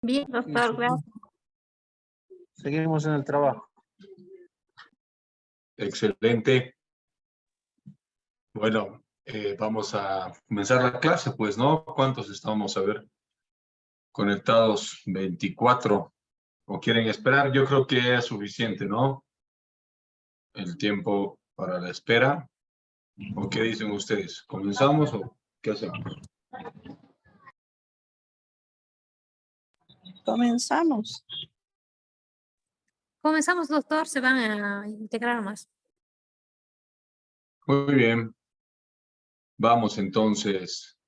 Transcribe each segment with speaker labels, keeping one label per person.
Speaker 1: Bien,
Speaker 2: Sí,
Speaker 1: doctor, gracias.
Speaker 2: seguimos en el trabajo.
Speaker 3: Excelente. Bueno, vamos a comenzar la clase, pues, ¿no? ¿Cuántos estamos, a ver, conectados? 24. ¿O quieren esperar? Yo creo que es suficiente, ¿no? El tiempo para la espera. ¿O qué dicen ustedes? ¿Comenzamos o qué hacemos?
Speaker 4: Comenzamos.
Speaker 1: Comenzamos, doctor, se van a integrar más.
Speaker 3: Muy bien. Vamos entonces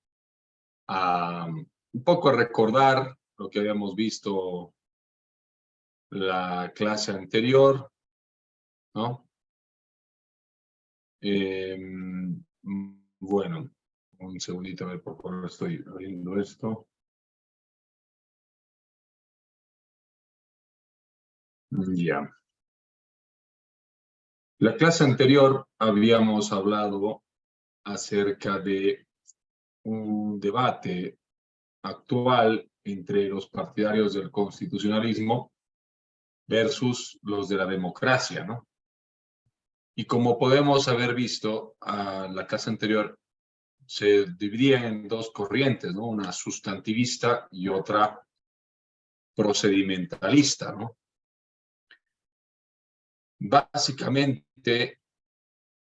Speaker 3: a un poco recordar lo que habíamos visto la clase anterior, ¿no? Bueno, un segundito, a ver, por favor, estoy abriendo esto. Ya. La clase anterior habíamos hablado acerca de un debate actual entre los partidarios del constitucionalismo versus los de la democracia, ¿no? Y como podemos haber visto, a la clase anterior se dividían en dos corrientes, ¿no? Una sustantivista y otra procedimentalista, ¿no? Básicamente,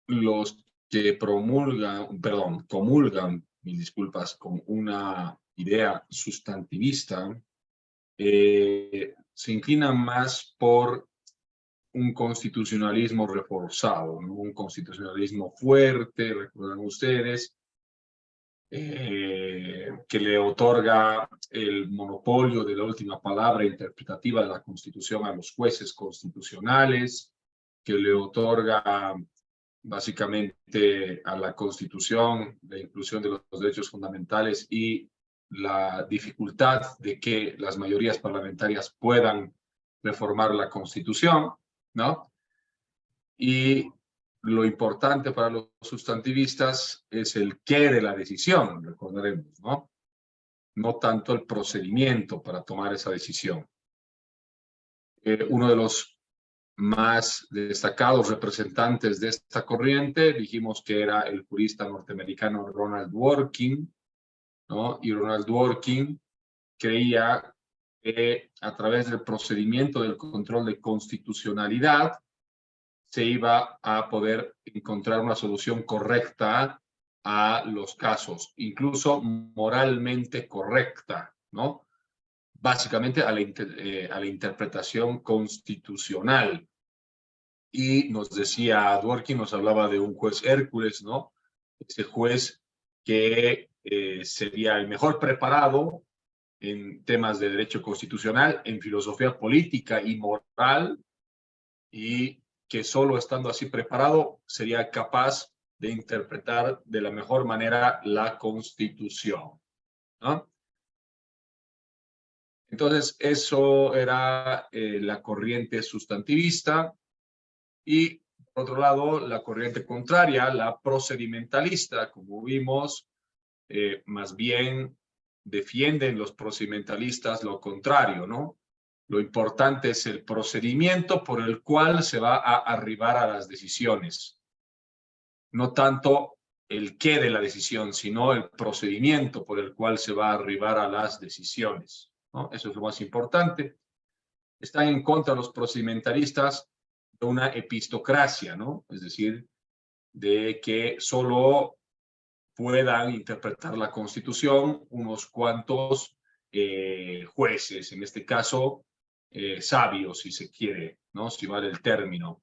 Speaker 3: los que comulgan, mis disculpas, con una idea sustantivista, se inclinan más por un constitucionalismo reforzado, ¿no? Un constitucionalismo fuerte, recuerdan ustedes, que le otorga el monopolio de la última palabra interpretativa de la Constitución a los jueces constitucionales, que le otorga básicamente a la Constitución la inclusión de los derechos fundamentales y la dificultad de que las mayorías parlamentarias puedan reformar la Constitución, ¿no? Y lo importante para los sustantivistas es el qué de la decisión, recordaremos, ¿no? No tanto el procedimiento para tomar esa decisión. Uno de los más destacados representantes de esta corriente, dijimos que era el jurista norteamericano Ronald Dworkin, ¿no? Y Ronald Dworkin creía que a través del procedimiento del control de constitucionalidad se iba a poder encontrar una solución correcta a los casos, incluso moralmente correcta, ¿no? Básicamente a la interpretación constitucional. Y nos decía Dworkin, nos hablaba de un juez Hércules, ¿no? Ese juez que sería el mejor preparado en temas de derecho constitucional, en filosofía política y moral, y que solo estando así preparado sería capaz de interpretar de la mejor manera la Constitución, ¿no? Entonces, eso era la corriente sustantivista. Y, por otro lado, la corriente contraria, la procedimentalista, como vimos, más bien defienden los procedimentalistas lo contrario, ¿no? Lo importante es el procedimiento por el cual se va a arribar a las decisiones. No tanto el qué de la decisión, sino el procedimiento por el cual se va a arribar a las decisiones, ¿no? Eso es lo más importante. Están en contra los procedimentalistas de una epistocracia, ¿no? Es decir, de que solo puedan interpretar la Constitución unos cuantos jueces, en este caso, sabios, si se quiere, ¿no? Si vale el término.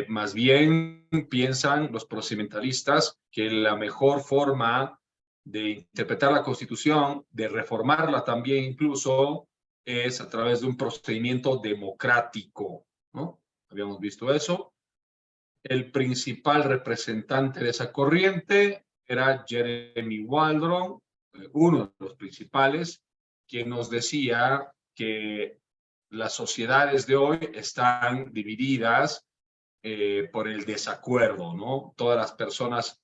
Speaker 3: Más bien piensan los procedimentalistas que la mejor forma de interpretar la Constitución, de reformarla también incluso, es a través de un procedimiento democrático, ¿no? Habíamos visto eso. El principal representante de esa corriente era Jeremy Waldron, uno de los principales, quien nos decía que las sociedades de hoy están divididas por el desacuerdo, ¿no? Todas las personas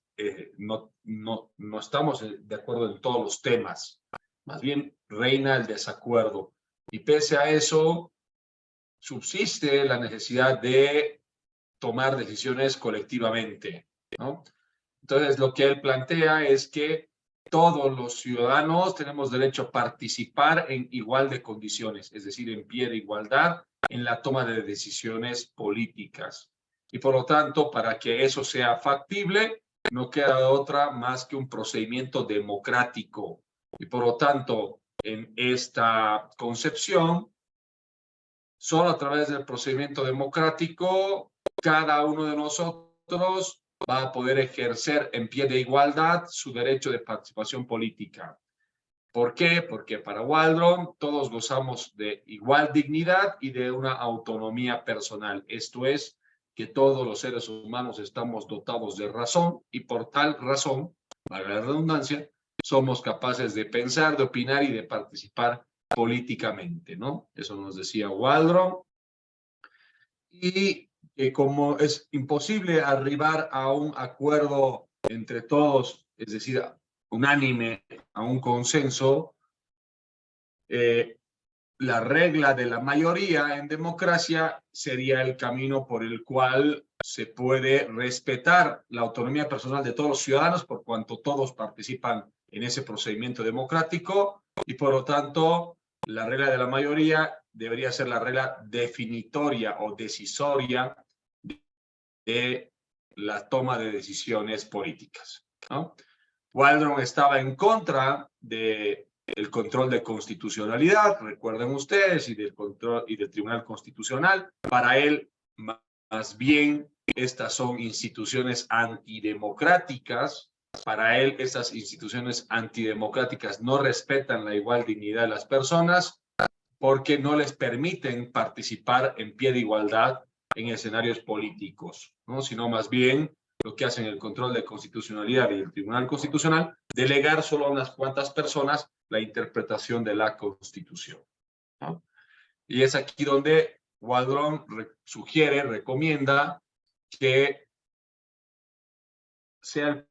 Speaker 3: no estamos de acuerdo en todos los temas. Más bien reina el desacuerdo. Y pese a eso, subsiste la necesidad de tomar decisiones colectivamente, ¿no? Entonces, lo que él plantea es que todos los ciudadanos tenemos derecho a participar en igual de condiciones, es decir, en pie de igualdad en la toma de decisiones políticas. Y por lo tanto, para que eso sea factible, no queda otra más que un procedimiento democrático. Y por lo tanto, en esta concepción, solo a través del procedimiento democrático, cada uno de nosotros va a poder ejercer en pie de igualdad su derecho de participación política. ¿Por qué? Porque para Waldron todos gozamos de igual dignidad y de una autonomía personal. Esto es, que todos los seres humanos estamos dotados de razón y por tal razón, valga la redundancia, somos capaces de pensar, de opinar y de participar políticamente, ¿no? Eso nos decía Waldron. Y como es imposible arribar a un acuerdo entre todos, es decir, unánime, a un consenso, la regla de la mayoría en democracia sería el camino por el cual se puede respetar la autonomía personal de todos los ciudadanos, por cuanto todos participan en ese procedimiento democrático, y por lo tanto la regla de la mayoría debería ser la regla definitoria o decisoria de la toma de decisiones políticas, ¿no? Waldron estaba en contra del control de constitucionalidad, recuerden ustedes, y del control y del Tribunal Constitucional. Para él, más bien, estas son instituciones antidemocráticas. Para él, estas instituciones antidemocráticas no respetan la igual dignidad de las personas porque no les permiten participar en pie de igualdad en escenarios políticos, ¿no? Sino más bien lo que hacen el control de constitucionalidad y el Tribunal Constitucional, delegar solo a unas cuantas personas la interpretación de la Constitución, ¿no? Y es aquí donde Waldron sugiere, recomienda que sea el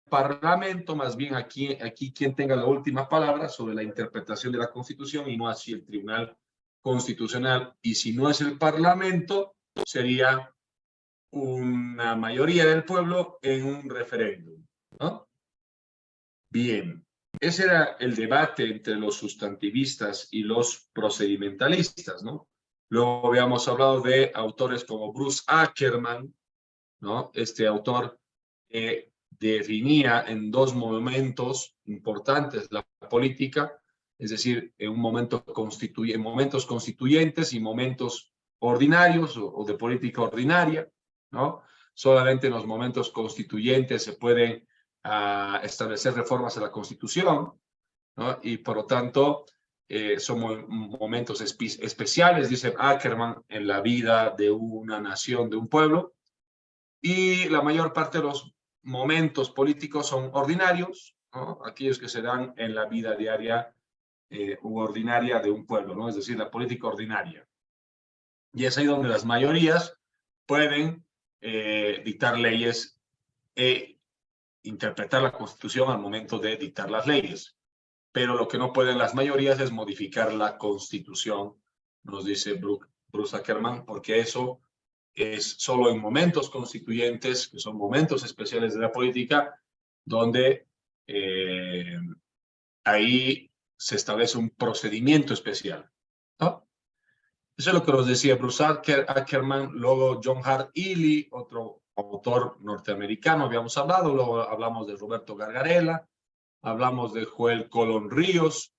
Speaker 3: Parlamento, más bien aquí quien tenga la última palabra sobre la interpretación de la Constitución y no así el Tribunal Constitucional. Y si no es el Parlamento, sería una mayoría del pueblo en un referéndum, ¿no? Bien, ese era el debate entre los sustantivistas y los procedimentalistas, ¿no? Luego habíamos hablado de autores como Bruce Ackerman, ¿no? Este autor definía en dos momentos importantes la política, es decir, en un momento en momentos constituyentes y momentos ordinarios o de política ordinaria, ¿no? Solamente en los momentos constituyentes se pueden establecer reformas a la Constitución, ¿no? Y por lo tanto son momentos especiales, dice Ackerman, en la vida de una nación, de un pueblo, y la mayor parte de los momentos políticos son ordinarios, ¿no? Aquellos que se dan en la vida diaria u ordinaria de un pueblo, ¿no? Es decir, la política ordinaria. Y es ahí donde las mayorías pueden dictar leyes e interpretar la Constitución al momento de dictar las leyes. Pero lo que no pueden las mayorías es modificar la Constitución, nos dice Bruce Ackerman, porque eso es solo en momentos constituyentes, que son momentos especiales de la política, donde ahí se establece un procedimiento especial, ¿no? Eso es lo que nos decía Bruce Ackerman. Luego John Hart Ely, otro autor norteamericano, habíamos hablado. Luego hablamos de Roberto Gargarella, hablamos de Joel Colón Ríos,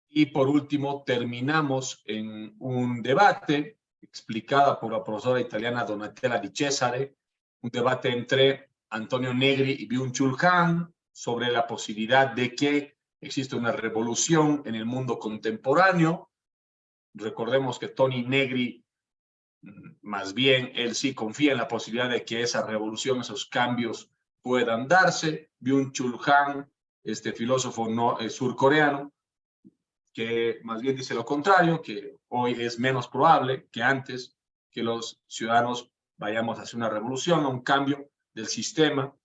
Speaker 3: y por último terminamos en un debate explicada por la profesora italiana Donatella Di Cesare, un debate entre Antonio Negri y Byung-Chul Han sobre la posibilidad de que existe una revolución en el mundo contemporáneo. Recordemos que Tony Negri, más bien, él sí confía en la posibilidad de que esa revolución, esos cambios puedan darse. Byung-Chul Han, este filósofo surcoreano, que más bien dice lo contrario, que hoy es menos probable que antes que los ciudadanos vayamos hacia una revolución, a un cambio del sistema,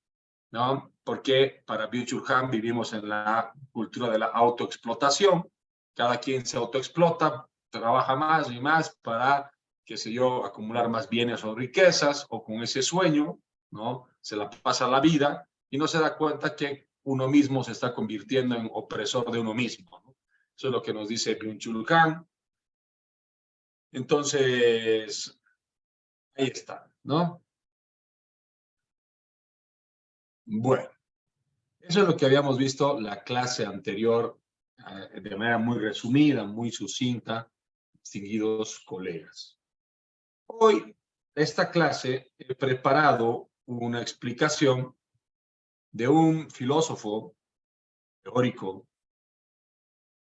Speaker 3: ¿no? porque para Byung-Chul Han vivimos en la cultura de la autoexplotación. Cada quien se autoexplota, trabaja más y más para, qué sé yo, acumular más bienes o riquezas, o con ese sueño, ¿no? Se la pasa la vida y no se da cuenta que uno mismo se está convirtiendo en opresor de uno mismo, ¿no? Eso es lo que nos dice Byung-Chul Han. Entonces, ahí está, ¿no? Bueno, eso es lo que habíamos visto la clase anterior, de manera muy resumida, muy sucinta, distinguidos colegas. Hoy, esta clase, he preparado una explicación de un filósofo teórico,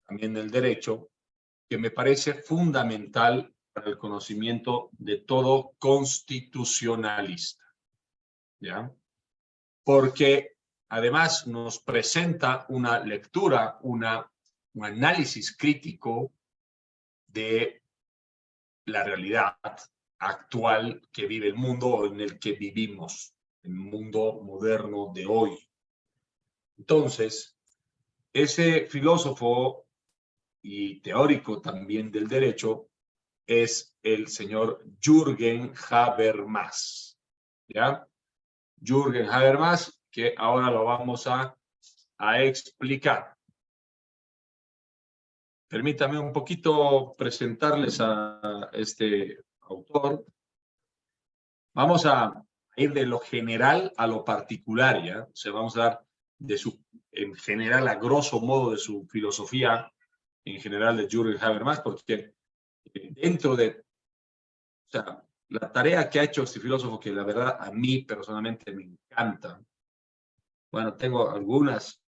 Speaker 3: también del derecho, que me parece fundamental para el conocimiento de todo constitucionalista, ¿ya? Porque además nos presenta una lectura, un análisis crítico de la realidad actual que vive el mundo o en el que vivimos, el mundo moderno de hoy. Entonces, ese filósofo y teórico también del derecho es el señor Jürgen Habermas, ¿ya? Jürgen Habermas, que ahora lo vamos a explicar. Permítame un poquito presentarles a este autor. Vamos a ir de lo general a lo particular, ¿ya? O sea, vamos a dar en general, a grosso modo, de su filosofía, en general, de Jürgen Habermas, porque dentro de, o sea, la tarea que ha hecho este filósofo, que la verdad a mí personalmente me encanta. Bueno, tengo algunas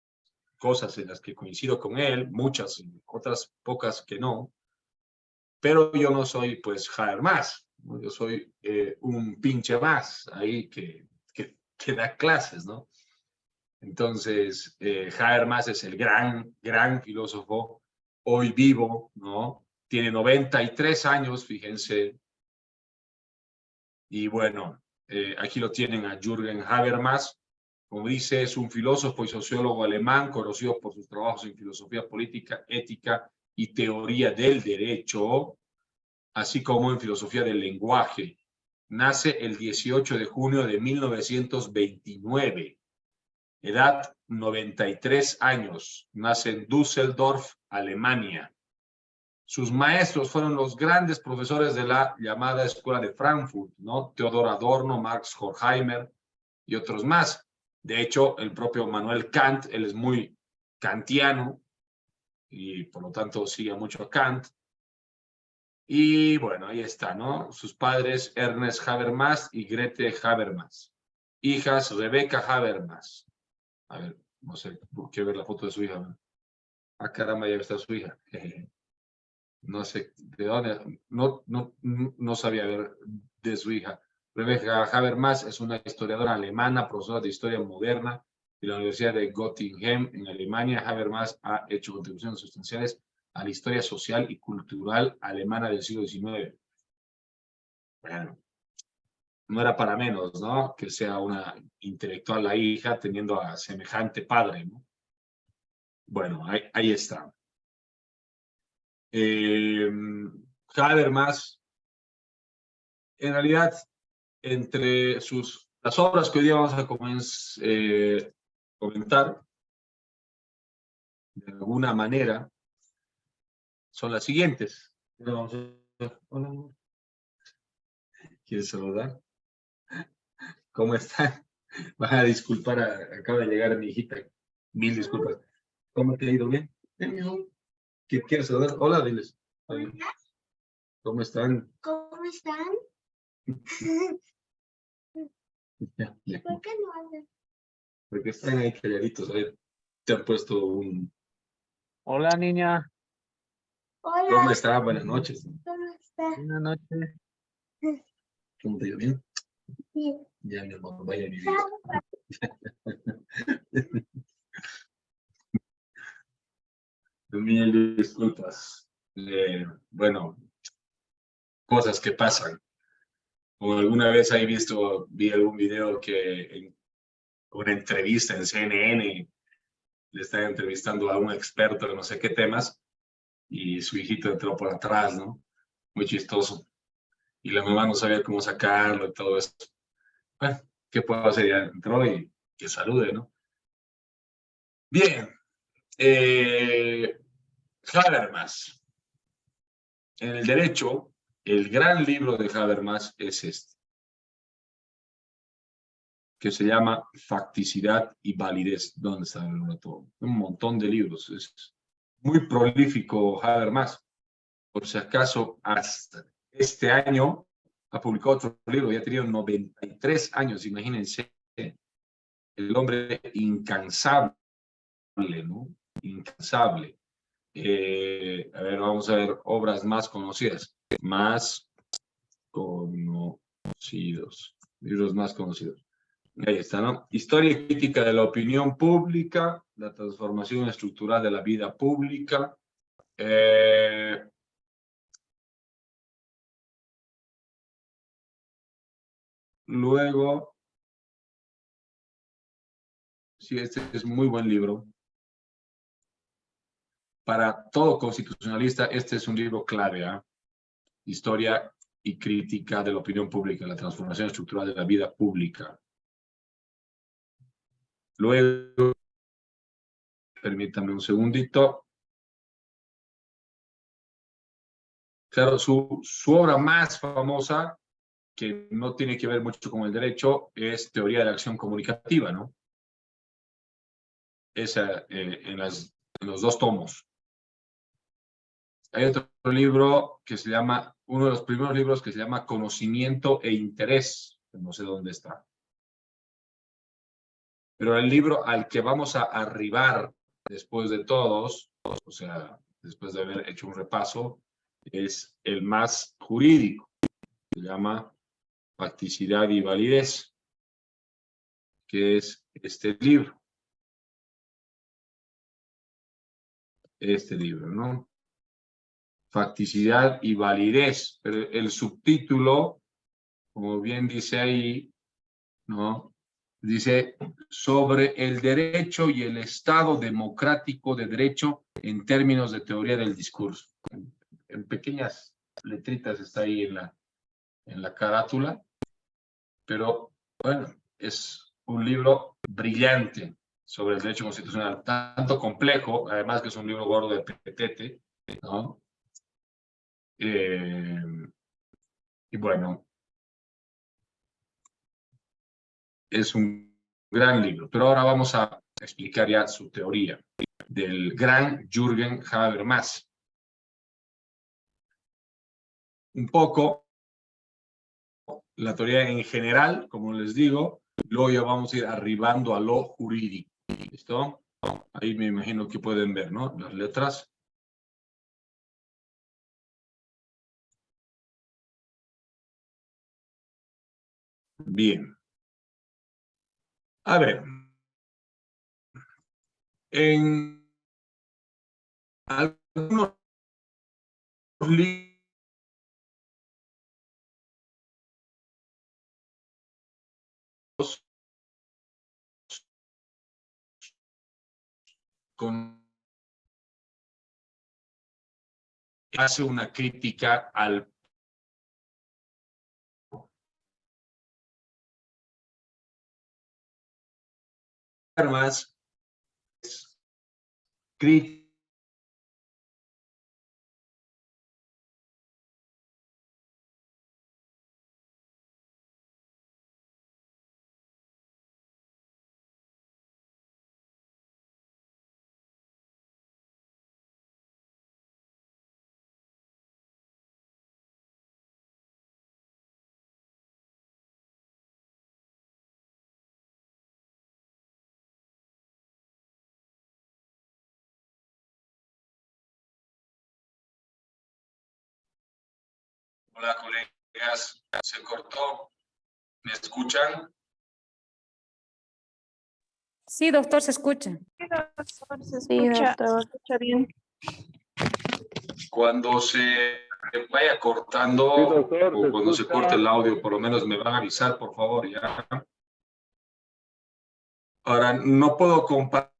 Speaker 3: cosas en las que coincido con él, muchas, otras pocas que no, pero yo no soy, pues, Habermas, ¿no? Yo soy un pinche más ahí que da clases, ¿no? Entonces, Habermas es el gran filósofo hoy vivo, ¿no? Tiene 93 años, fíjense. Y bueno, aquí lo tienen a Jürgen Habermas. Como dice, es un filósofo y sociólogo alemán conocido por sus trabajos en filosofía política, ética y teoría del derecho, así como en filosofía del lenguaje. Nace el 18 de junio de 1929. Edad 93 años. Nace en Düsseldorf, Alemania. Sus maestros fueron los grandes profesores de la llamada Escuela de Frankfurt, ¿no? Theodor Adorno, Max Horkheimer y otros más. De hecho, el propio Manuel Kant, él es muy kantiano y por lo tanto sigue mucho a Kant. Y bueno, ahí está, ¿no? Sus padres, Ernest Habermas y Grete Habermas. Hijas, Rebecca Habermas. A ver, no sé, quiero ver la foto de su hija, ¿no? Ah, caramba, ya está su hija. No sé de dónde, no sabía ver de su hija. Rebecca Habermas es una historiadora alemana, profesora de historia moderna de la Universidad de Göttingen en Alemania. Habermas ha hecho contribuciones sustanciales a la historia social y cultural alemana del siglo XIX. Bueno, no era para menos, ¿no? Que sea una intelectual la hija teniendo a semejante padre, ¿no? Bueno, ahí está. Habermas, en realidad, entre las obras que hoy día vamos a comentar, de alguna manera, son las siguientes. Hola, ¿quieres saludar? ¿Cómo están? Van a disculpar, acaba de llegar mi hijita. Mil disculpas. ¿Cómo te ha ido? ¿Bien? ¿Quieres saludar? Hola, diles.
Speaker 4: Hola.
Speaker 3: ¿Cómo están?
Speaker 4: ¿Cómo están?
Speaker 3: Ya.
Speaker 4: ¿Por qué no hablan?
Speaker 3: Porque están ahí calladitos. A ver, te han puesto un...
Speaker 2: Hola, niña.
Speaker 4: Hola.
Speaker 3: ¿Cómo están? Buenas noches.
Speaker 4: ¿Cómo estás?
Speaker 2: Buenas noches.
Speaker 3: ¿Cómo te ha ido? ¿Bien?
Speaker 4: Bien.
Speaker 3: Ya, mi amor, vaya a vivir. Mil disculpas. Bueno, cosas que pasan. O alguna vez vi algún video que una entrevista en CNN, le están entrevistando a un experto de no sé qué temas, y su hijito entró por atrás, ¿no? Muy chistoso. Y la mamá no sabía cómo sacarlo y todo eso. Bueno, ¿qué puedo hacer? Ya entró y que salude, ¿no? Bien. Habermas. En el derecho, el gran libro de Habermas es este, que se llama Facticidad y Validez. ¿Dónde está el todo? Un montón de libros. Es muy prolífico Habermas. Por si acaso, hasta este año ha publicado otro libro, ya ha tenido 93 años, imagínense. El hombre incansable, ¿no? Incansable. A ver, vamos a ver obras más conocidas. Más conocidos. Libros más conocidos. Ahí está, ¿no? Historia y crítica de la opinión pública, la transformación estructural de la vida pública. Luego, sí, este es muy buen libro. Para todo constitucionalista, este es un libro clave, ¿eh? Historia y crítica de la opinión pública, la transformación estructural de la vida pública. Luego, permítame un segundito. Claro, su obra más famosa, que no tiene que ver mucho con el derecho, es Teoría de la Acción Comunicativa, ¿no? Esa en los dos tomos. Hay otro libro que se llama, uno de los primeros libros que se llama Conocimiento e Interés, que no sé dónde está. Pero el libro al que vamos a arribar después de todos, o sea, después de haber hecho un repaso, es el más jurídico. Se llama Facticidad y Validez, que es este libro. Este libro, ¿no? Facticidad y Validez. Pero el subtítulo, como bien dice ahí, ¿no? Dice, sobre el derecho y el Estado democrático de derecho en términos de teoría del discurso. En pequeñas letritas está ahí en la carátula, pero bueno, es un libro brillante sobre el derecho constitucional, tanto complejo, además que es un libro gordo de petete, ¿no? Y bueno, es un gran libro, pero ahora vamos a explicar ya su teoría del gran Jürgen Habermas. Un poco la teoría en general, como les digo, luego ya vamos a ir arribando a lo jurídico. ¿Listo? Ahí me imagino que pueden ver, ¿no? Las letras. Bien. A ver. En algunos libros hace una crítica al más crítica Hola, colegas. Se cortó. ¿Me escuchan?
Speaker 1: Sí, doctor, se escucha.
Speaker 5: Sí, doctor, escucha bien.
Speaker 3: Cuando se vaya cortando
Speaker 2: Sí, doctor,
Speaker 3: o
Speaker 2: se
Speaker 3: cuando se
Speaker 2: escucha.
Speaker 3: corte el audio, por lo menos me van a avisar, por favor, ya. Ahora, no puedo compartir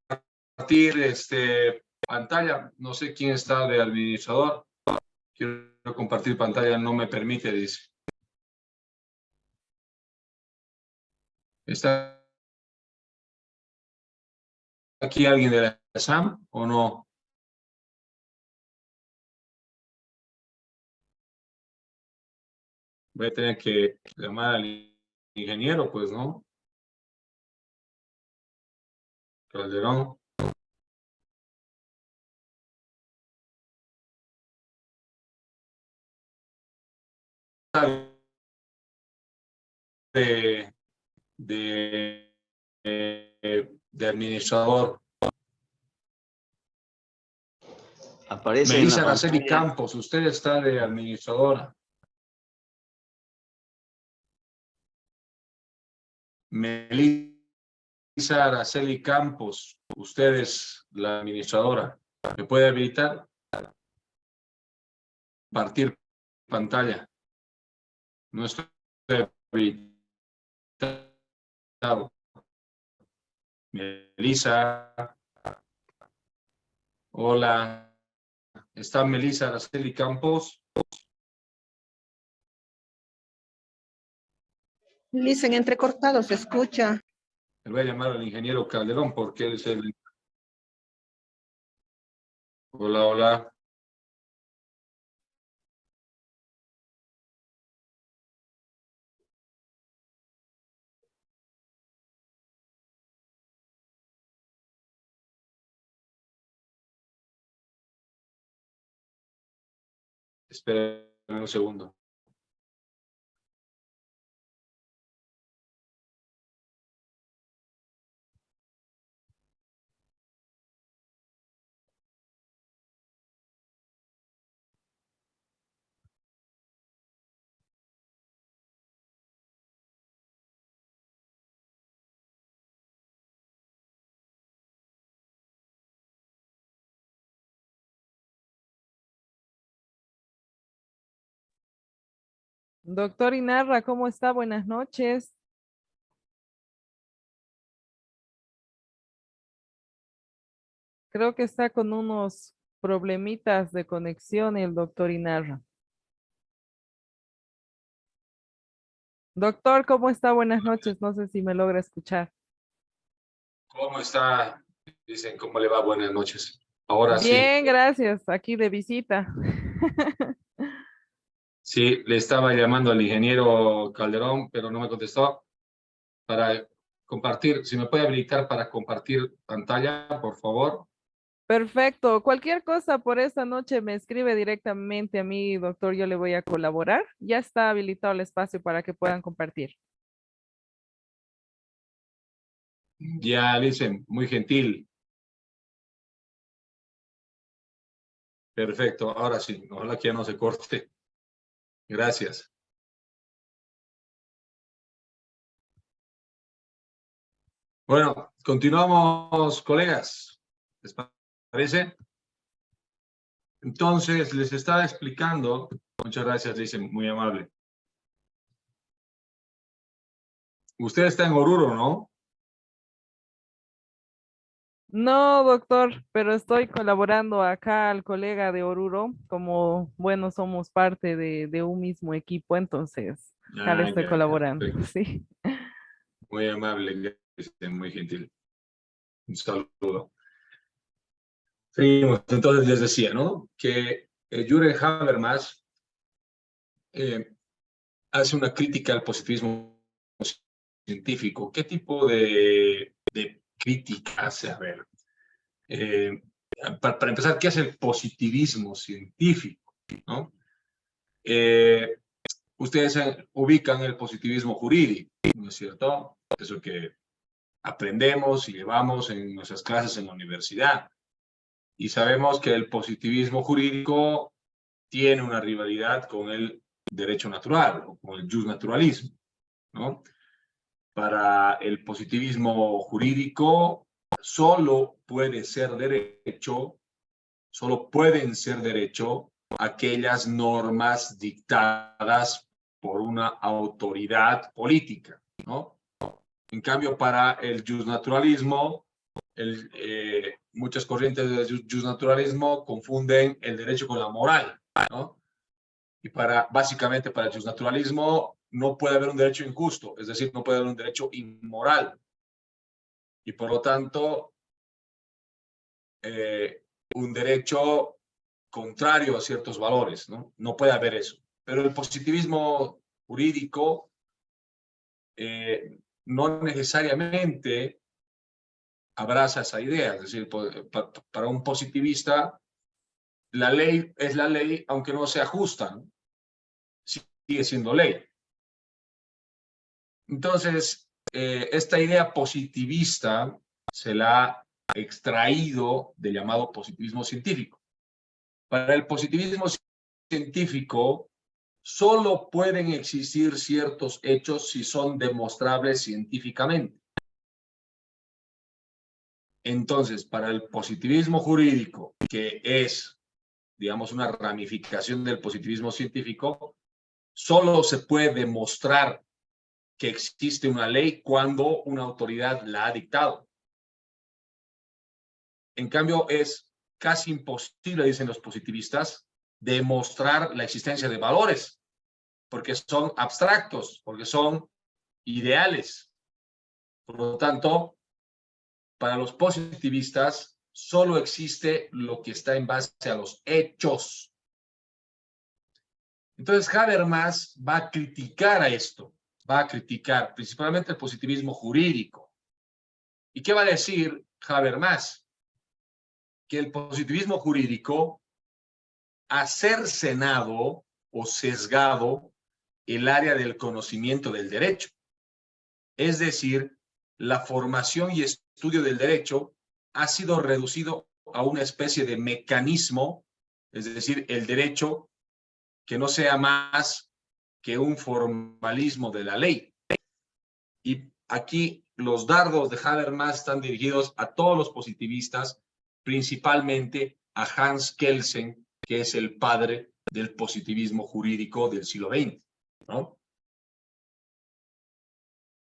Speaker 3: pantalla. No sé quién está de administrador. Quiero compartir pantalla, no me permite, dice. ¿Está aquí alguien de la SAM o no? Voy a tener que llamar al ingeniero, pues, ¿no? Calderón. De administrador.
Speaker 6: Aparece en
Speaker 3: Melissa
Speaker 6: la
Speaker 3: Araceli
Speaker 6: pantalla.
Speaker 3: Campos, usted está de administradora. Melissa Araceli Campos, usted es la administradora. ¿Me puede habilitar? Compartir pantalla. No estoy habilitado. Melissa. Hola. ¿Está Melissa Araceli Campos?
Speaker 5: Dicen entrecortado, se escucha.
Speaker 3: Le voy a llamar al ingeniero Calderón porque él es el... Hola, hola. Espera un segundo.
Speaker 7: Doctor Inarra, ¿cómo está? Buenas noches. Creo que está con unos problemitas de conexión el doctor Inarra. Doctor, ¿cómo está? Buenas noches. No sé si me logra escuchar.
Speaker 3: ¿Cómo está? Dicen, ¿cómo le va? Buenas noches. Ahora sí.
Speaker 7: Bien, gracias. Aquí de visita.
Speaker 3: Sí, le estaba llamando al ingeniero Calderón, pero no me contestó. Para compartir, si me puede habilitar para compartir pantalla, por favor.
Speaker 7: Perfecto. Cualquier cosa por esta noche me escribe directamente a mí, doctor. Yo le voy a colaborar. Ya está habilitado el espacio para que puedan compartir.
Speaker 3: Ya dicen, muy gentil. Perfecto, ahora sí. Ojalá que ya no se corte. Gracias. Bueno, continuamos, colegas. ¿Les parece? Entonces, les estaba explicando. Muchas gracias, dicen, muy amable. Usted está en Oruro, ¿no?
Speaker 7: No, doctor, pero estoy colaborando acá al colega de Oruro, como, bueno, somos parte de un mismo equipo, entonces acá le estoy
Speaker 3: Ya,
Speaker 7: colaborando,
Speaker 3: perfecto.
Speaker 7: sí.
Speaker 3: Muy amable, muy gentil. Un saludo. Seguimos. Entonces les decía, ¿no? Que Jürgen Habermas hace una crítica al positivismo científico. ¿Qué tipo de crítica hace? A ver, para empezar, ¿qué hace el positivismo científico? ¿No? Ustedes ubican el positivismo jurídico, ¿no es cierto? Eso que aprendemos y llevamos en nuestras clases en la universidad. Y sabemos que el positivismo jurídico tiene una rivalidad con el derecho natural o con el justnaturalismo, ¿no? Para el positivismo jurídico solo pueden ser derecho aquellas normas dictadas por una autoridad política, ¿no? En cambio, para el justnaturalismo, muchas corrientes del justnaturalismo confunden el derecho con la moral, ¿no? Y básicamente para el justnaturalismo no puede haber un derecho injusto, es decir, no puede haber un derecho inmoral. Y por lo tanto, un derecho contrario a ciertos valores, ¿no? No puede haber eso. Pero el positivismo jurídico no necesariamente abraza esa idea. Es decir, para un positivista, la ley es la ley, aunque no sea justa, ¿no? Sigue siendo ley. Entonces, esta idea positivista se la ha extraído del llamado positivismo científico. Para el positivismo científico, solo pueden existir ciertos hechos si son demostrables científicamente. Entonces, para el positivismo jurídico, que es, digamos, una ramificación del positivismo científico, solo se puede demostrar que existe una ley cuando una autoridad la ha dictado. En cambio, es casi imposible, dicen los positivistas, demostrar la existencia de valores, porque son abstractos, porque son ideales. Por lo tanto, para los positivistas, solo existe lo que está en base a los hechos. Entonces, Habermas va a criticar a esto, va a criticar principalmente el positivismo jurídico. ¿Y qué va a decir Habermas? Que el positivismo jurídico ha cercenado o sesgado el área del conocimiento del derecho. Es decir, la formación y estudio del derecho ha sido reducido a una especie de mecanismo, es decir, el derecho que no sea más que un formalismo de la ley. Y aquí los dardos de Habermas están dirigidos a todos los positivistas, principalmente a Hans Kelsen, que es el padre del positivismo jurídico del siglo XX, ¿no?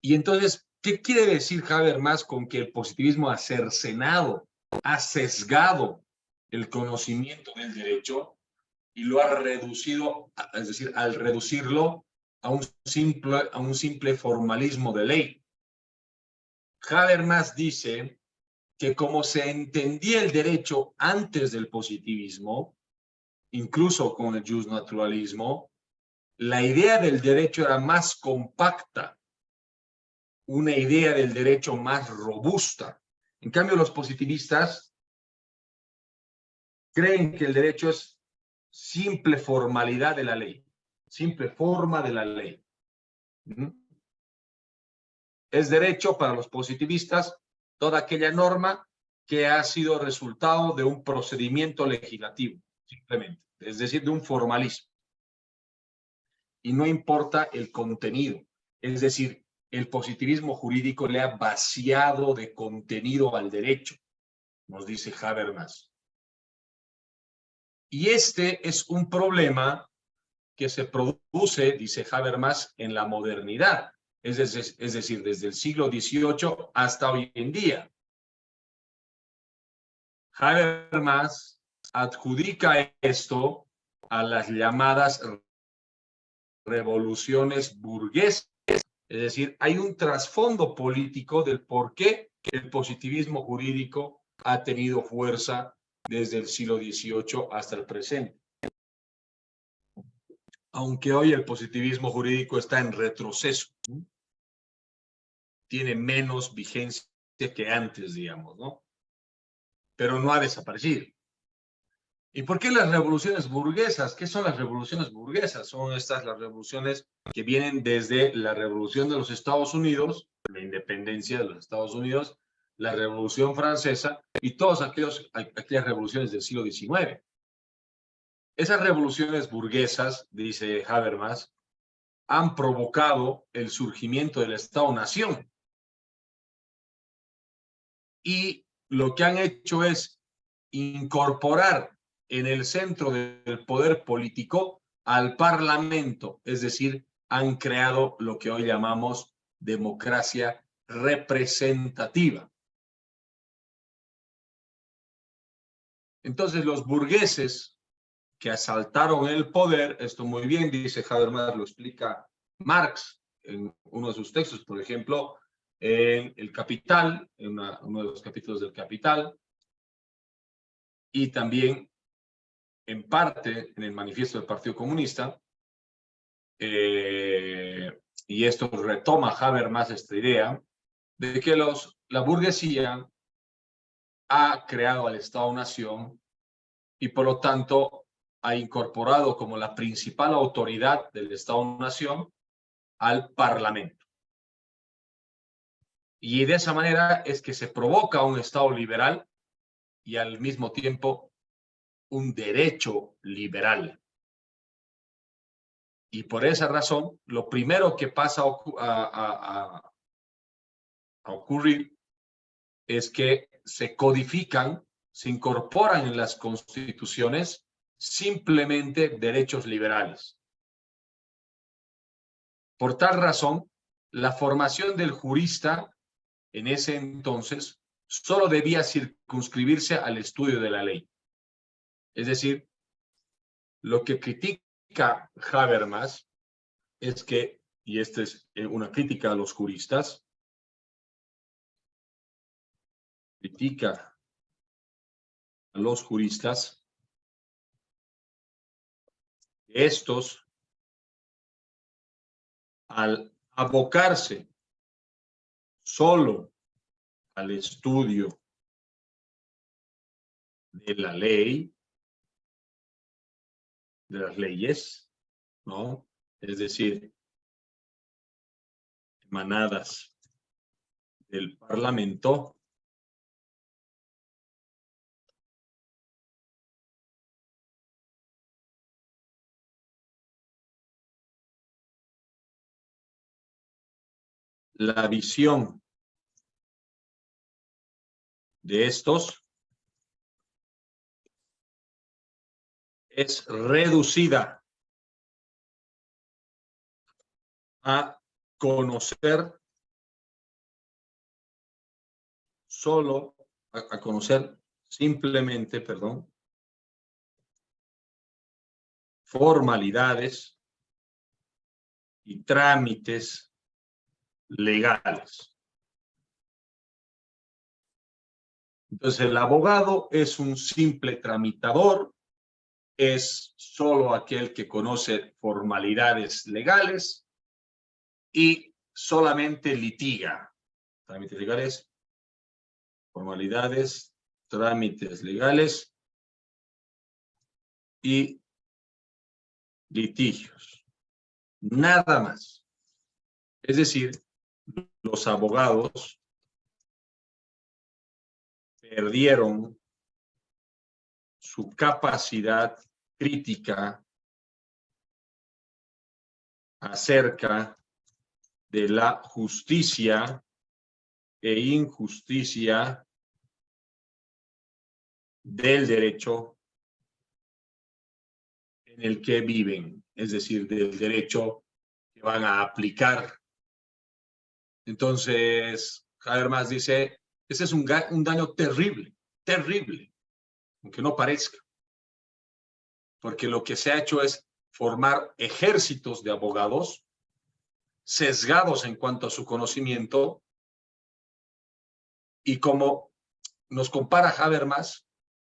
Speaker 3: Y entonces, ¿qué quiere decir Habermas con que el positivismo ha cercenado, ha sesgado el conocimiento del derecho y lo ha reducido, es decir, al reducirlo a un simple formalismo de ley? Habermas dice que como se entendía el derecho antes del positivismo, incluso con el justnaturalismo, la idea del derecho era más compacta, una idea del derecho más robusta. En cambio, los positivistas creen que el derecho es simple formalidad de la ley, simple forma de la ley. Es derecho para los positivistas toda aquella norma que ha sido resultado de un procedimiento legislativo, simplemente, es decir, de un formalismo. Y no importa el contenido, es decir, el positivismo jurídico le ha vaciado de contenido al derecho, nos dice Habermas. Y este es un problema que se produce, dice Habermas, en la modernidad, es decir, desde el siglo XVIII hasta hoy en día. Habermas adjudica esto a las llamadas revoluciones burguesas. Es decir, hay un trasfondo político del por qué el positivismo jurídico ha tenido fuerza desde el siglo XVIII hasta el presente. Aunque hoy el positivismo jurídico está en retroceso, ¿no? Tiene menos vigencia que antes, digamos, ¿no? Pero no ha desaparecido. ¿Y por qué las revoluciones burguesas? ¿Qué son las revoluciones burguesas? Son estas las revoluciones que vienen desde la revolución de los Estados Unidos, la independencia de los Estados Unidos, la Revolución Francesa y todas aquellas revoluciones del siglo XIX. Esas revoluciones burguesas, dice Habermas, han provocado el surgimiento del Estado-Nación. Y lo que han hecho es incorporar en el centro del poder político al Parlamento, es decir, han creado lo que hoy llamamos democracia representativa. Entonces los burgueses que asaltaron el poder, esto muy bien dice Habermas, lo explica Marx en uno de sus textos, por ejemplo, en El Capital, en uno de los capítulos del Capital, y también en parte en el Manifiesto del Partido Comunista, y esto retoma Habermas esta idea, de que la burguesía ha creado al Estado-Nación y por lo tanto ha incorporado como la principal autoridad del Estado-Nación al Parlamento. Y de esa manera es que se provoca un Estado liberal y al mismo tiempo un derecho liberal. Y por esa razón, lo primero que pasa a ocurrir es que se codifican, se incorporan en las constituciones simplemente derechos liberales. Por tal razón, la formación del jurista en ese entonces solo debía circunscribirse al estudio de la ley. Es decir, lo que critica Habermas es que, y esta es una crítica a los juristas, critica a los juristas, estos, al abocarse solo al estudio de la ley, de las leyes, ¿no? Es decir, emanadas del Parlamento, la visión de estos es reducida a conocer solo, a conocer simplemente, perdón, formalidades y trámites legales. Entonces, el abogado es un simple tramitador, es solo aquel que conoce formalidades legales y solamente litiga. Trámites legales, formalidades, trámites legales y litigios. Nada más. Es decir, los abogados perdieron su capacidad crítica acerca de la justicia e injusticia del derecho en el que viven, es decir, del derecho que van a aplicar. Entonces, Habermas dice, ese es un daño terrible, terrible, aunque no parezca, porque lo que se ha hecho es formar ejércitos de abogados sesgados en cuanto a su conocimiento, y como nos compara Habermas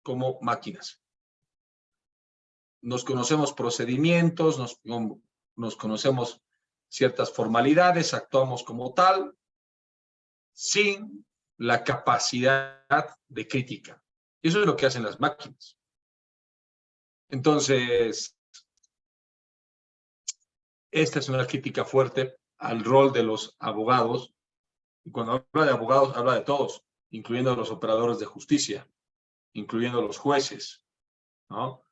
Speaker 3: como máquinas. Nos conocemos procedimientos, nos conocemos ciertas formalidades, actuamos como tal, sin la capacidad de crítica. Eso es lo que hacen las máquinas. Entonces, esta es una crítica fuerte al rol de los abogados. Y cuando habla de abogados, habla de todos, incluyendo a los operadores de justicia, incluyendo a los jueces, ¿no?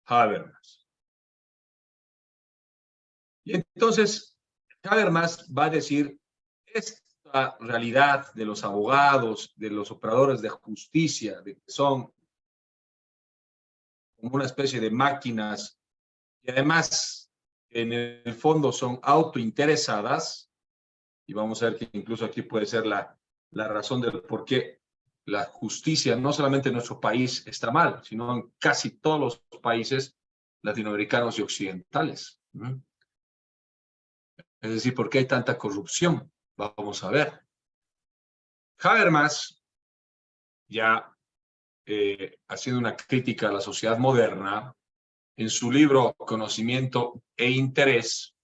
Speaker 3: Habermas. Y entonces, Habermas va a decir, esta realidad de los abogados, de los operadores de justicia, de que son como una especie de máquinas, y además, en el fondo son autointeresadas, Y vamos a ver que incluso aquí puede ser la razón del por qué la justicia, no solamente en nuestro país está mal, sino en casi todos los países latinoamericanos y occidentales. Es decir, ¿por qué hay tanta corrupción? Vamos a ver. Habermas, ya haciendo una crítica a la sociedad moderna, en su libro Conocimiento e Interés,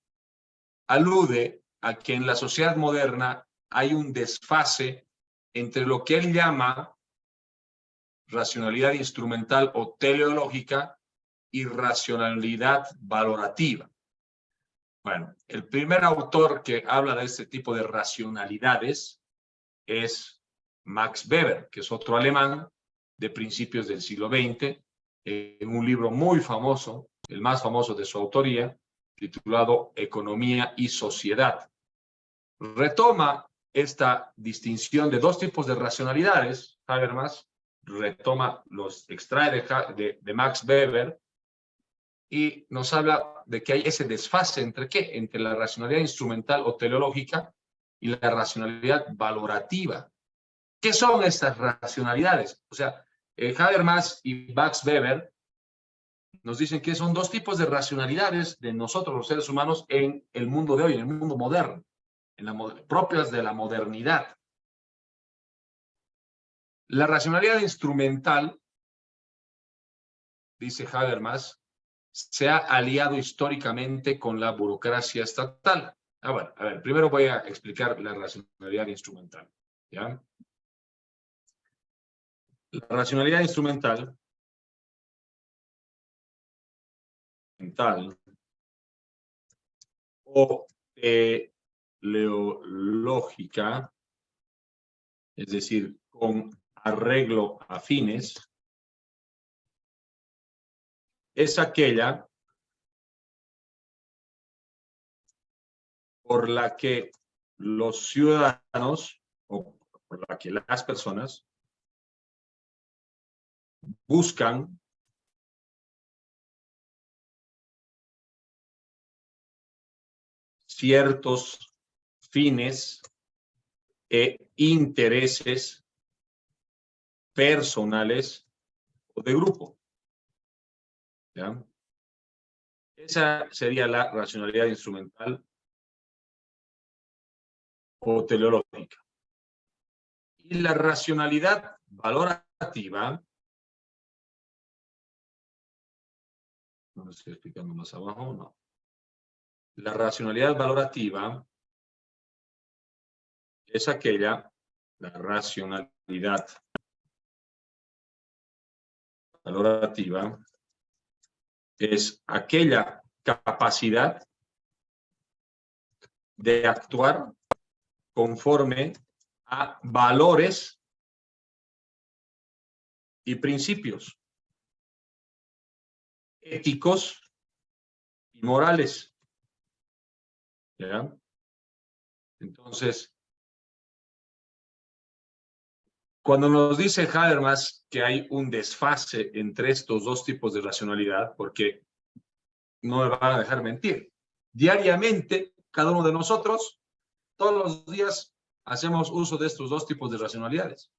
Speaker 3: alude a que en la sociedad moderna hay un desfase entre lo que él llama racionalidad instrumental o teleológica y racionalidad valorativa. Bueno, el primer autor que habla de este tipo de racionalidades es Max Weber, que es otro alemán de principios del siglo XX, en un libro muy famoso, el más famoso de su autoría, titulado Economía y Sociedad. Retoma esta distinción de dos tipos de racionalidades. Habermas retoma, los extrae de Max Weber y nos habla de que hay ese desfase entre ¿qué? Entre la racionalidad instrumental o teleológica y la racionalidad valorativa. ¿Qué son estas racionalidades? O sea, Habermas y Max Weber nos dicen que son dos tipos de racionalidades de nosotros los seres humanos en el mundo de hoy, en el mundo moderno, propias de la modernidad. La racionalidad instrumental, dice Habermas, se ha aliado históricamente con la burocracia estatal. Bueno, a ver, primero voy a explicar la racionalidad instrumental, ¿ya? La racionalidad instrumental o teleológica, es decir, con arreglo a fines, es aquella por la que los ciudadanos o por la que las personas buscan ciertos fines e intereses personales o de grupo. ¿Ya? Esa sería la racionalidad instrumental o teleológica. Y la racionalidad valorativa, no lo estoy explicando más abajo, no. La racionalidad valorativa es aquella, la racionalidad valorativa es aquella capacidad de actuar conforme a valores y principios éticos y morales. ¿Ya? Entonces, cuando nos dice Habermas que hay un desfase entre estos dos tipos de racionalidad, porque no me van a dejar mentir, diariamente, cada uno de nosotros, todos los días, hacemos uso de estos dos tipos de racionalidades.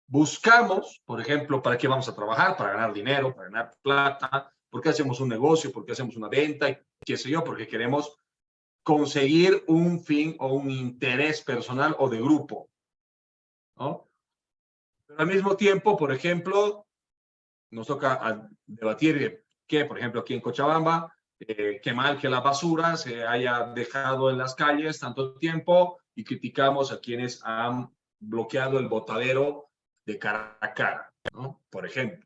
Speaker 3: Buscamos, por ejemplo, ¿para qué vamos a trabajar? Para ganar dinero, para ganar plata. ¿Por qué hacemos un negocio? ¿Por qué hacemos una venta? Y qué sé yo, porque queremos conseguir un fin o un interés personal o de grupo, ¿no? Pero al mismo tiempo, por ejemplo, nos toca debatir que, por ejemplo, aquí en Cochabamba, qué mal que la basura se haya dejado en las calles tanto tiempo y criticamos a quienes han bloqueado el botadero de cara a cara, ¿no? Por ejemplo,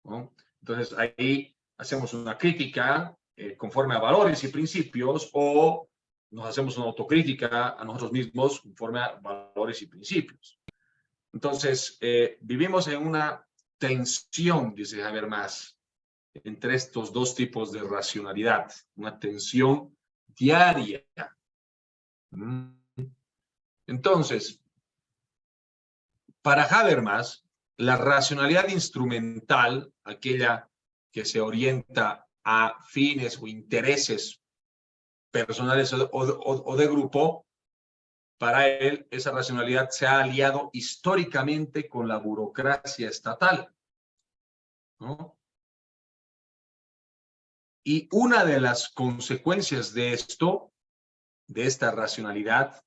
Speaker 3: ¿no? Entonces ahí hacemos una crítica conforme a valores y principios o nos hacemos una autocrítica a nosotros mismos conforme a valores y principios. Entonces, vivimos en una tensión, dice Habermas, entre estos dos tipos de racionalidad, una tensión diaria. Entonces, para Habermas, la racionalidad instrumental, aquella que se orienta a fines o intereses personales o de grupo, para él, esa racionalidad se ha aliado históricamente con la burocracia estatal, ¿no? Y una de las consecuencias de esto, de esta racionalidad,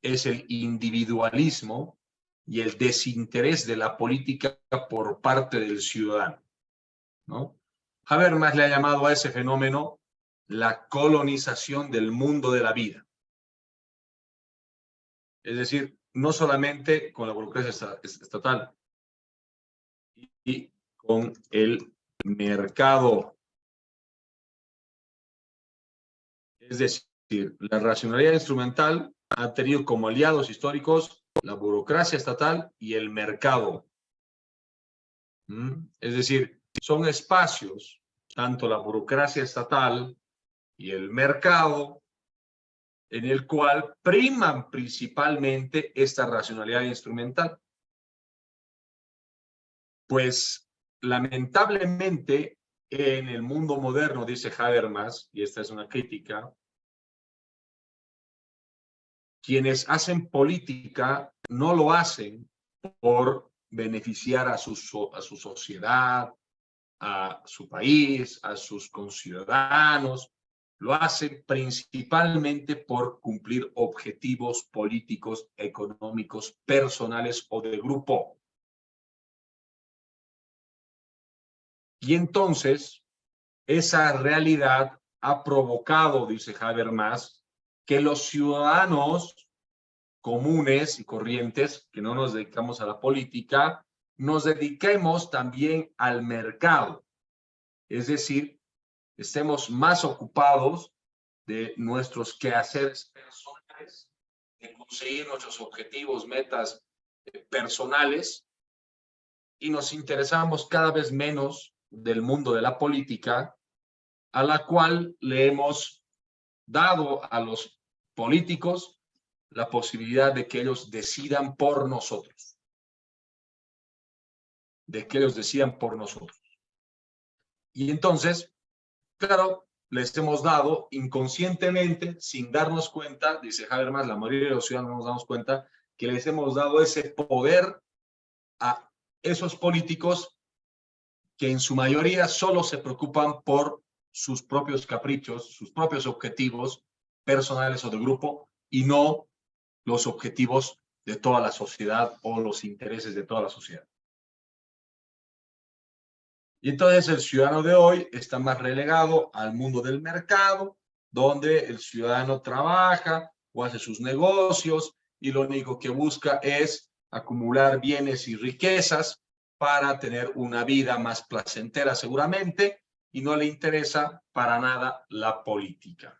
Speaker 3: es el individualismo y el desinterés de la política por parte del ciudadano, ¿no? Habermas le ha llamado a ese fenómeno la colonización del mundo de la vida. Es decir, no solamente con la burocracia estatal y con el mercado. Es decir, la racionalidad instrumental ha tenido como aliados históricos la burocracia estatal y el mercado. Es decir, son espacios, tanto la burocracia estatal y el mercado, en el cual priman principalmente esta racionalidad instrumental. Pues, lamentablemente, en el mundo moderno, dice Habermas, y esta es una crítica, quienes hacen política no lo hacen por beneficiar a su sociedad, a su país, a sus conciudadanos, lo hacen principalmente por cumplir objetivos políticos, económicos, personales o de grupo. Y entonces, esa realidad ha provocado, dice Habermas, que los ciudadanos comunes y corrientes, que no nos dedicamos a la política, nos dediquemos también al mercado. Es decir, estemos más ocupados de nuestros quehaceres personales, de conseguir nuestros objetivos, metas personales, y nos interesamos cada vez menos del mundo de la política, a la cual le hemos dado a los políticos la posibilidad de que ellos decidan por nosotros. De que ellos decidan por nosotros. Y entonces, claro, les hemos dado inconscientemente, sin darnos cuenta, dice Habermas, la mayoría de los ciudadanos no nos damos cuenta, que les hemos dado ese poder a esos políticos que en su mayoría solo se preocupan por sus propios caprichos, sus propios objetivos personales o de grupo, y no los objetivos de toda la sociedad o los intereses de toda la sociedad. Y entonces el ciudadano de hoy está más relegado al mundo del mercado, donde el ciudadano trabaja o hace sus negocios y lo único que busca es acumular bienes y riquezas para tener una vida más placentera seguramente, y no le interesa para nada la política.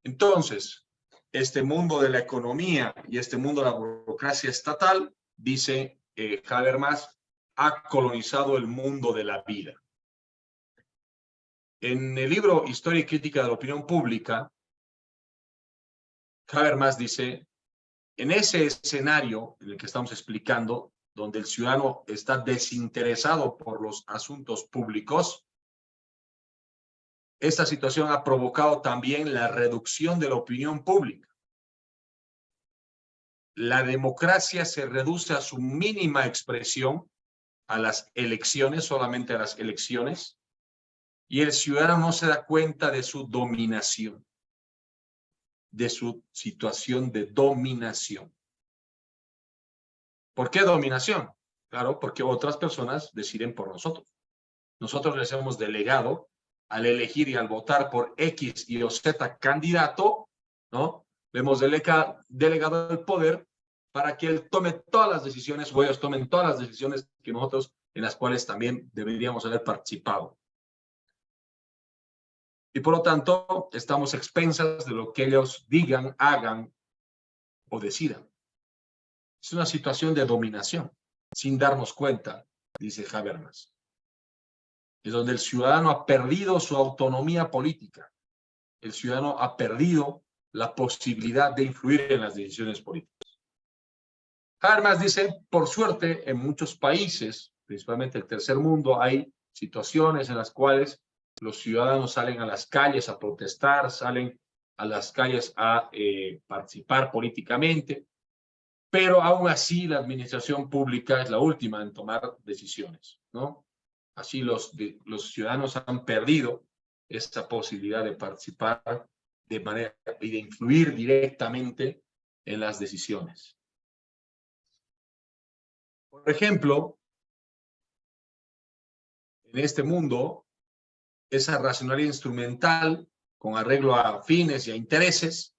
Speaker 3: Entonces, este mundo de la economía y este mundo de la burocracia estatal, dice Habermas, ha colonizado el mundo de la vida. En el libro Historia y Crítica de la Opinión Pública, Habermas dice, en ese escenario en el que estamos explicando, donde el ciudadano está desinteresado por los asuntos públicos, esta situación ha provocado también la reducción de la opinión pública. La democracia se reduce a su mínima expresión, a las elecciones, solamente a las elecciones, y el ciudadano no se da cuenta de su dominación, de su situación de dominación. ¿Por qué dominación? Claro, porque otras personas deciden por nosotros. Nosotros les hemos delegado, al elegir y al votar por X y o Z candidato, ¿no? Le hemos delegado el poder para que él tome todas las decisiones, o ellos tomen todas las decisiones que nosotros, en las cuales también deberíamos haber participado. Y por lo tanto, estamos expensas de lo que ellos digan, hagan o decidan. Es una situación de dominación, sin darnos cuenta, dice Habermas. Es donde el ciudadano ha perdido su autonomía política. El ciudadano ha perdido la posibilidad de influir en las decisiones políticas. Habermas dice, por suerte, en muchos países, principalmente el tercer mundo, hay situaciones en las cuales los ciudadanos salen a las calles a protestar, salen a las calles a participar políticamente, pero aún así la administración pública es la última en tomar decisiones, ¿no? Así los ciudadanos han perdido esta posibilidad de participar de manera y de influir directamente en las decisiones. Por ejemplo, en este mundo, esa racionalidad instrumental con arreglo a fines y a intereses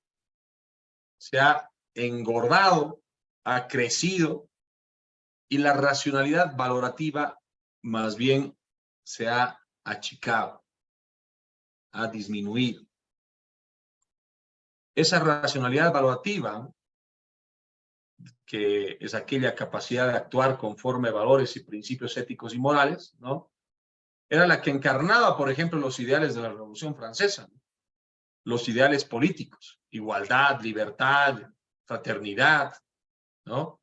Speaker 3: se ha engordado, ha crecido, y la racionalidad valorativa más bien se ha achicado, ha disminuido. Esa racionalidad valorativa, que es aquella capacidad de actuar conforme a valores y principios éticos y morales, ¿no? Era la que encarnaba, por ejemplo, los ideales de la Revolución Francesa, ¿no? Los ideales políticos, igualdad, libertad, fraternidad, ¿no?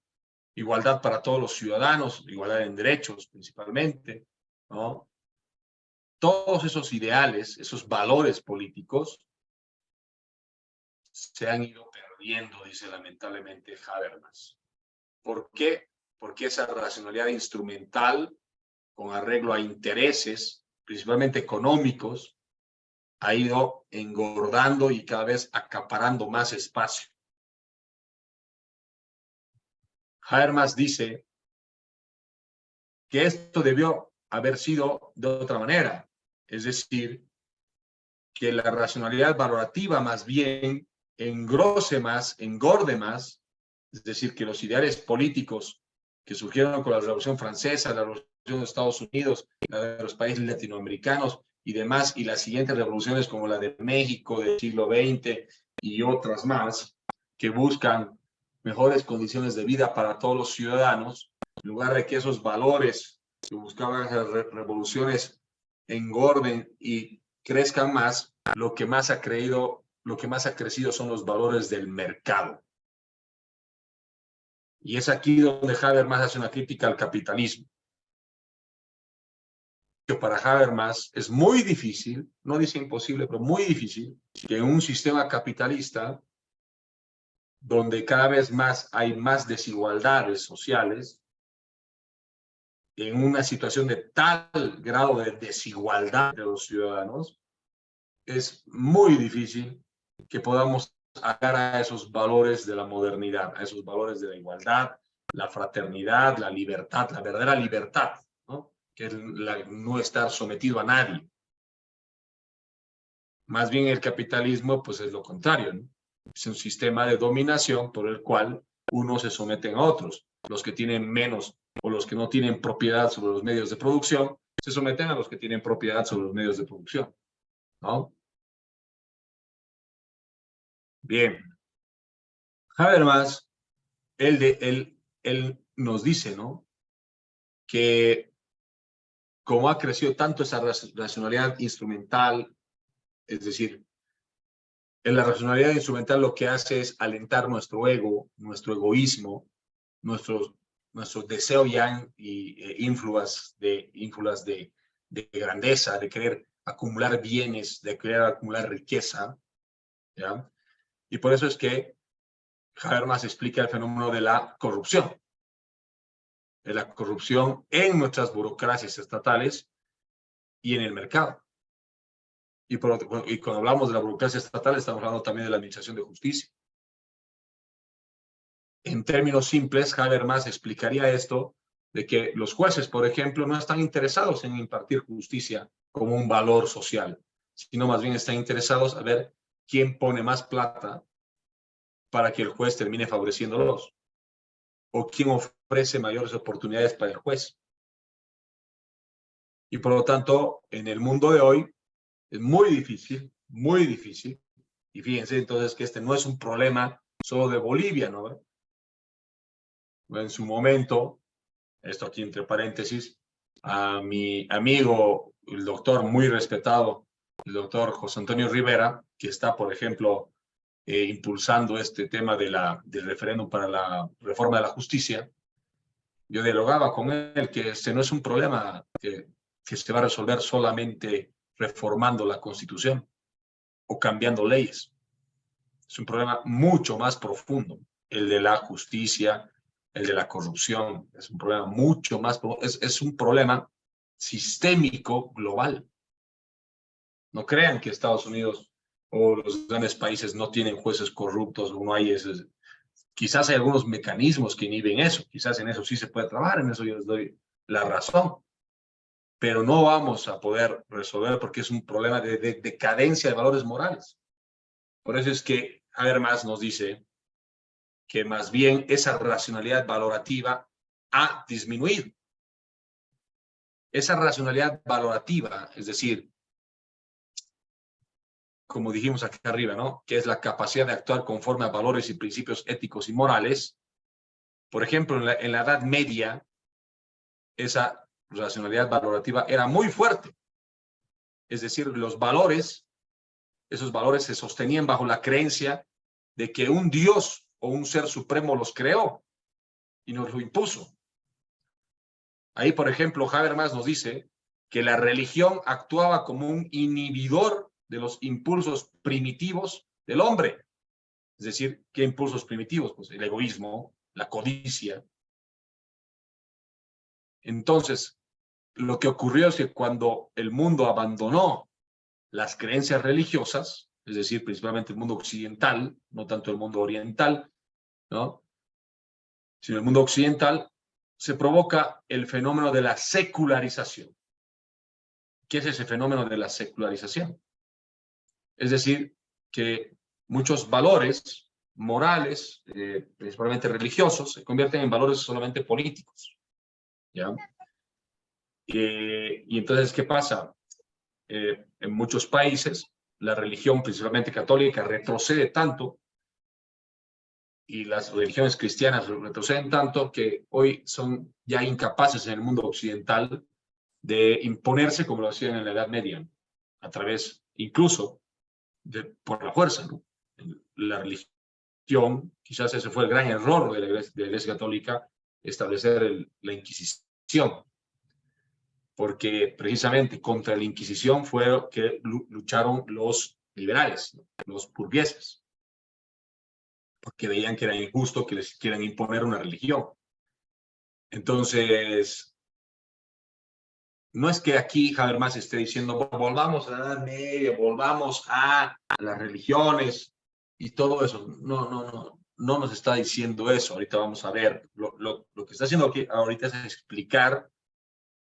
Speaker 3: Igualdad para todos los ciudadanos, igualdad en derechos principalmente, ¿no? Todos esos ideales, esos valores políticos, se han ido perdiendo, dice lamentablemente Habermas. ¿Por qué? Porque esa racionalidad instrumental, con arreglo a intereses, principalmente económicos, ha ido engordando y cada vez acaparando más espacio. Habermas dice que esto debió haber sido de otra manera, es decir, que la racionalidad valorativa más bien engrose más, engorde más, es decir, que los ideales políticos que surgieron con la Revolución Francesa, la Revolución de Estados Unidos, la de los países latinoamericanos y demás, y las siguientes revoluciones como la de México del siglo XX y otras más, que buscan mejores condiciones de vida para todos los ciudadanos, en lugar de que esos valores que buscaban las revoluciones engorden y crezcan más, lo que más ha crecido son los valores del mercado. Y es aquí donde Habermas hace una crítica al capitalismo. Para Habermas es muy difícil, no dice imposible, pero muy difícil, que en un sistema capitalista donde cada vez más hay más desigualdades sociales, en una situación de tal grado de desigualdad de los ciudadanos, es muy difícil que podamos llegar a esos valores de la modernidad, a esos valores de la igualdad, la fraternidad, la libertad, la verdadera libertad, ¿no? Que es no estar sometido a nadie. Más bien el capitalismo, pues es lo contrario, ¿no? Es un sistema de dominación por el cual unos se someten a otros. Los que tienen menos o los que no tienen propiedad sobre los medios de producción se someten a los que tienen propiedad sobre los medios de producción, ¿no? Bien. Habermas, él nos dice, ¿no? Que como ha crecido tanto esa racionalidad instrumental, es decir, en la racionalidad instrumental lo que hace es alentar nuestro ego, nuestro egoísmo, nuestro deseo ya y ínfulas de grandeza, de querer acumular bienes, de querer acumular riqueza, ¿ya? Y por eso es que Habermas explica el fenómeno de la corrupción en nuestras burocracias estatales y en el mercado. Y cuando hablamos de la burocracia estatal, estamos hablando también de la administración de justicia. En términos simples, Habermas explicaría esto de que los jueces, por ejemplo, no están interesados en impartir justicia como un valor social, sino más bien están interesados a ver quién pone más plata para que el juez termine favoreciéndolos, o quién ofrece mayores oportunidades para el juez. Y por lo tanto, en el mundo de hoy, es muy difícil, y fíjense entonces que este no es un problema solo de Bolivia, ¿no? En su momento, esto aquí entre paréntesis, a mi amigo, el doctor muy respetado, el doctor José Antonio Rivera, que está, por ejemplo, impulsando este tema del referéndum para la reforma de la justicia, yo dialogaba con él que este no es un problema que se va a resolver solamente reformando la Constitución o cambiando leyes. Es un problema mucho más profundo, el de la justicia, el de la corrupción. Es un problema mucho más profundo. Es un problema sistémico global. No crean que Estados Unidos o los grandes países no tienen jueces corruptos, o no hay ese. Quizás hay algunos mecanismos que inhiben eso, quizás en eso sí se puede trabajar, en eso yo les doy la razón, pero no vamos a poder resolver porque es un problema de decadencia de valores morales. Por eso es que Habermas nos dice que más bien esa racionalidad valorativa ha disminuido. Esa racionalidad valorativa, es decir, como dijimos aquí arriba, ¿no? Que es la capacidad de actuar conforme a valores y principios éticos y morales. Por ejemplo, en la Edad Media, esa racionalidad valorativa era muy fuerte. Es decir, los valores, esos valores se sostenían bajo la creencia de que un Dios o un ser supremo los creó y nos lo impuso. Ahí, por ejemplo, Habermas nos dice que la religión actuaba como un inhibidor de los impulsos primitivos del hombre. Es decir, ¿qué impulsos primitivos? Pues el egoísmo, la codicia. Entonces, lo que ocurrió es que cuando el mundo abandonó las creencias religiosas, es decir, principalmente el mundo occidental, no tanto el mundo oriental, ¿no? Sino el mundo occidental, se provoca el fenómeno de la secularización. ¿Qué es ese fenómeno de la secularización? Es decir, que muchos valores morales, principalmente religiosos, se convierten en valores solamente políticos. ¿Ya? Y entonces, ¿qué pasa? En muchos países, la religión, principalmente católica, retrocede tanto, y las religiones cristianas retroceden tanto, que hoy son ya incapaces en el mundo occidental de imponerse como lo hacían en la Edad Media, a través incluso por la fuerza, ¿no? La religión, quizás ese fue el gran error de la Iglesia Católica, establecer la Inquisición, porque precisamente contra la Inquisición fue que lucharon los liberales, ¿no? Los burgueses, porque veían que era injusto que les quieran imponer una religión. Entonces, no es que aquí Habermas esté diciendo volvamos a la Edad Media, volvamos a las religiones y todo eso. No nos está diciendo eso. Ahorita vamos a ver. Lo que está haciendo aquí ahorita es explicar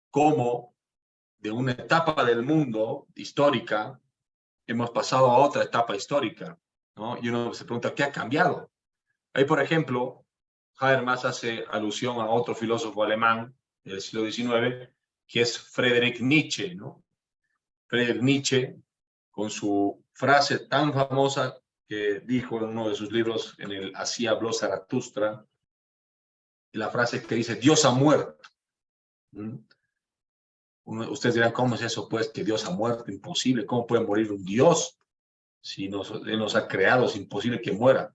Speaker 3: cómo de una etapa del mundo histórica hemos pasado a otra etapa histórica, ¿no? Y uno se pregunta, ¿qué ha cambiado? Ahí, por ejemplo, Habermas hace alusión a otro filósofo alemán del siglo XIX, que es Friedrich Nietzsche, ¿no? Friedrich Nietzsche, con su frase tan famosa que dijo en uno de sus libros, en el Así habló Zaratustra, la frase que dice, Dios ha muerto. Ustedes dirán, ¿cómo es eso? Pues que Dios ha muerto, imposible. ¿Cómo puede morir un Dios? Si Él nos ha creado, es imposible que muera.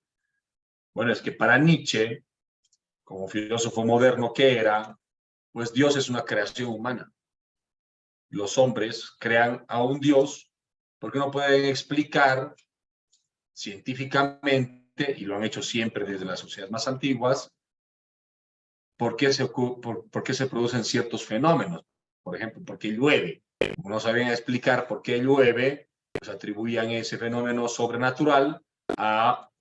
Speaker 3: Bueno, es que para Nietzsche, como filósofo moderno que era, pues Dios es una creación humana. Los hombres crean a un Dios porque no pueden explicar científicamente, y lo han hecho siempre desde las sociedades más antiguas, por qué se producen ciertos fenómenos. Por ejemplo, ¿por qué llueve? Como no sabían explicar por qué llueve, pues atribuían ese fenómeno sobrenatural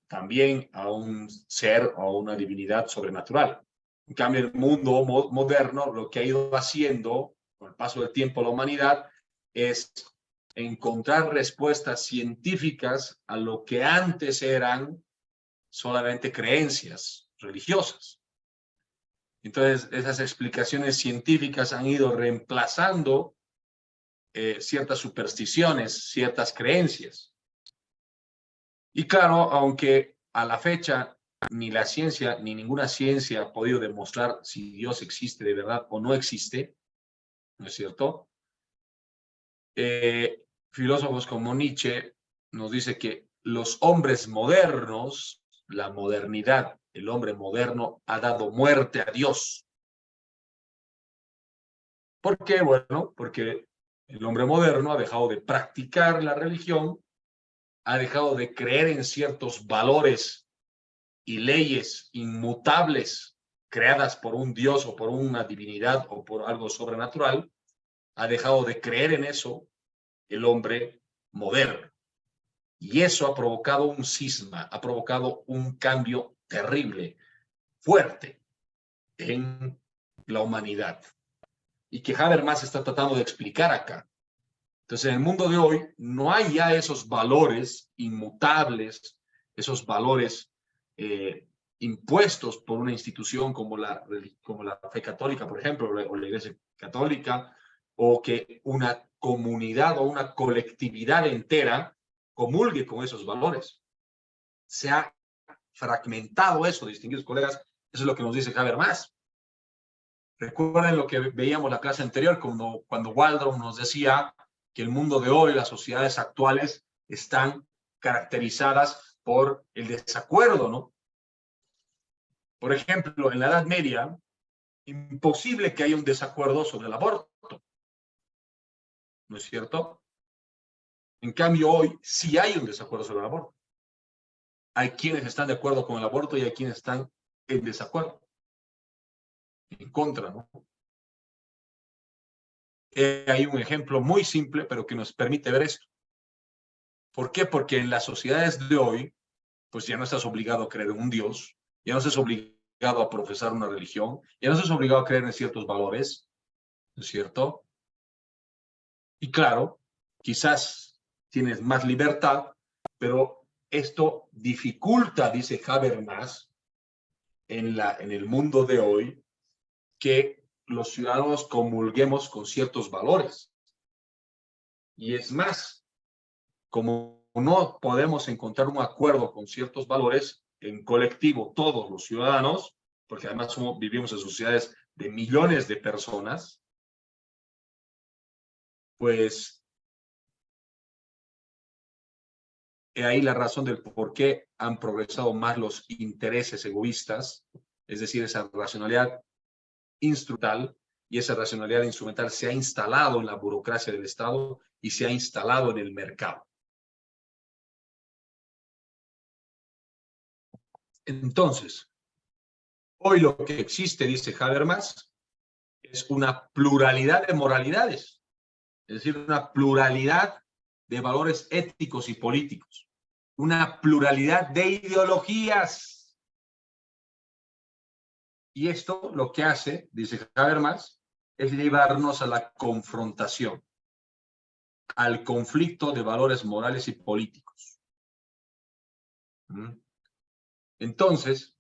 Speaker 3: también a un ser o a una divinidad sobrenatural. En cambio, el mundo moderno lo que ha ido haciendo con el paso del tiempo la humanidad es encontrar respuestas científicas a lo que antes eran solamente creencias religiosas. Entonces, esas explicaciones científicas han ido reemplazando ciertas supersticiones, ciertas creencias. Y claro, aunque a la fecha ni la ciencia, ni ninguna ciencia ha podido demostrar si Dios existe de verdad o no existe, ¿no es cierto? Filósofos como Nietzsche nos dice que los hombres modernos, la modernidad, el hombre moderno ha dado muerte a Dios. ¿Por qué? Bueno, porque el hombre moderno ha dejado de practicar la religión, ha dejado de creer en ciertos valores y leyes inmutables creadas por un Dios o por una divinidad o por algo sobrenatural, ha dejado de creer en eso el hombre moderno. Y eso ha provocado un cisma, ha provocado un cambio terrible, fuerte en la humanidad. Y que Habermas está tratando de explicar acá. Entonces, en el mundo de hoy no hay ya esos valores inmutables, esos valores impuestos por una institución como la fe católica, por ejemplo, o la Iglesia Católica, o que una comunidad o una colectividad entera comulgue con esos valores. Se ha fragmentado eso, distinguidos colegas. Eso es lo que nos dice Habermas. Recuerden lo que veíamos la clase anterior, cuando Waldron nos decía que el mundo de hoy, las sociedades actuales, están caracterizadas por el desacuerdo, ¿no? Por ejemplo, en la Edad Media, imposible que haya un desacuerdo sobre el aborto. ¿No es cierto? En cambio, hoy sí hay un desacuerdo sobre el aborto. Hay quienes están de acuerdo con el aborto y hay quienes están en desacuerdo. En contra, ¿no? Hay un ejemplo muy simple, pero que nos permite ver esto. ¿Por qué? Porque en las sociedades de hoy, pues ya no estás obligado a creer en un Dios, ya no estás obligado a profesar una religión, ya no estás obligado a creer en ciertos valores, ¿no es cierto? Y claro, quizás tienes más libertad, pero esto dificulta, dice Habermas, en el mundo de hoy, que los ciudadanos comulguemos con ciertos valores. Y es más, como no podemos encontrar un acuerdo con ciertos valores en colectivo, todos los ciudadanos, porque además vivimos en sociedades de millones de personas, pues he ahí la razón del por qué han progresado más los intereses egoístas, es decir, esa racionalidad instrumental, y esa racionalidad instrumental se ha instalado en la burocracia del Estado y se ha instalado en el mercado. Entonces, hoy lo que existe, dice Habermas, es una pluralidad de moralidades, es decir, una pluralidad de valores éticos y políticos, una pluralidad de ideologías. Y esto lo que hace, dice Habermas, es llevarnos a la confrontación, al conflicto de valores morales y políticos. Entonces,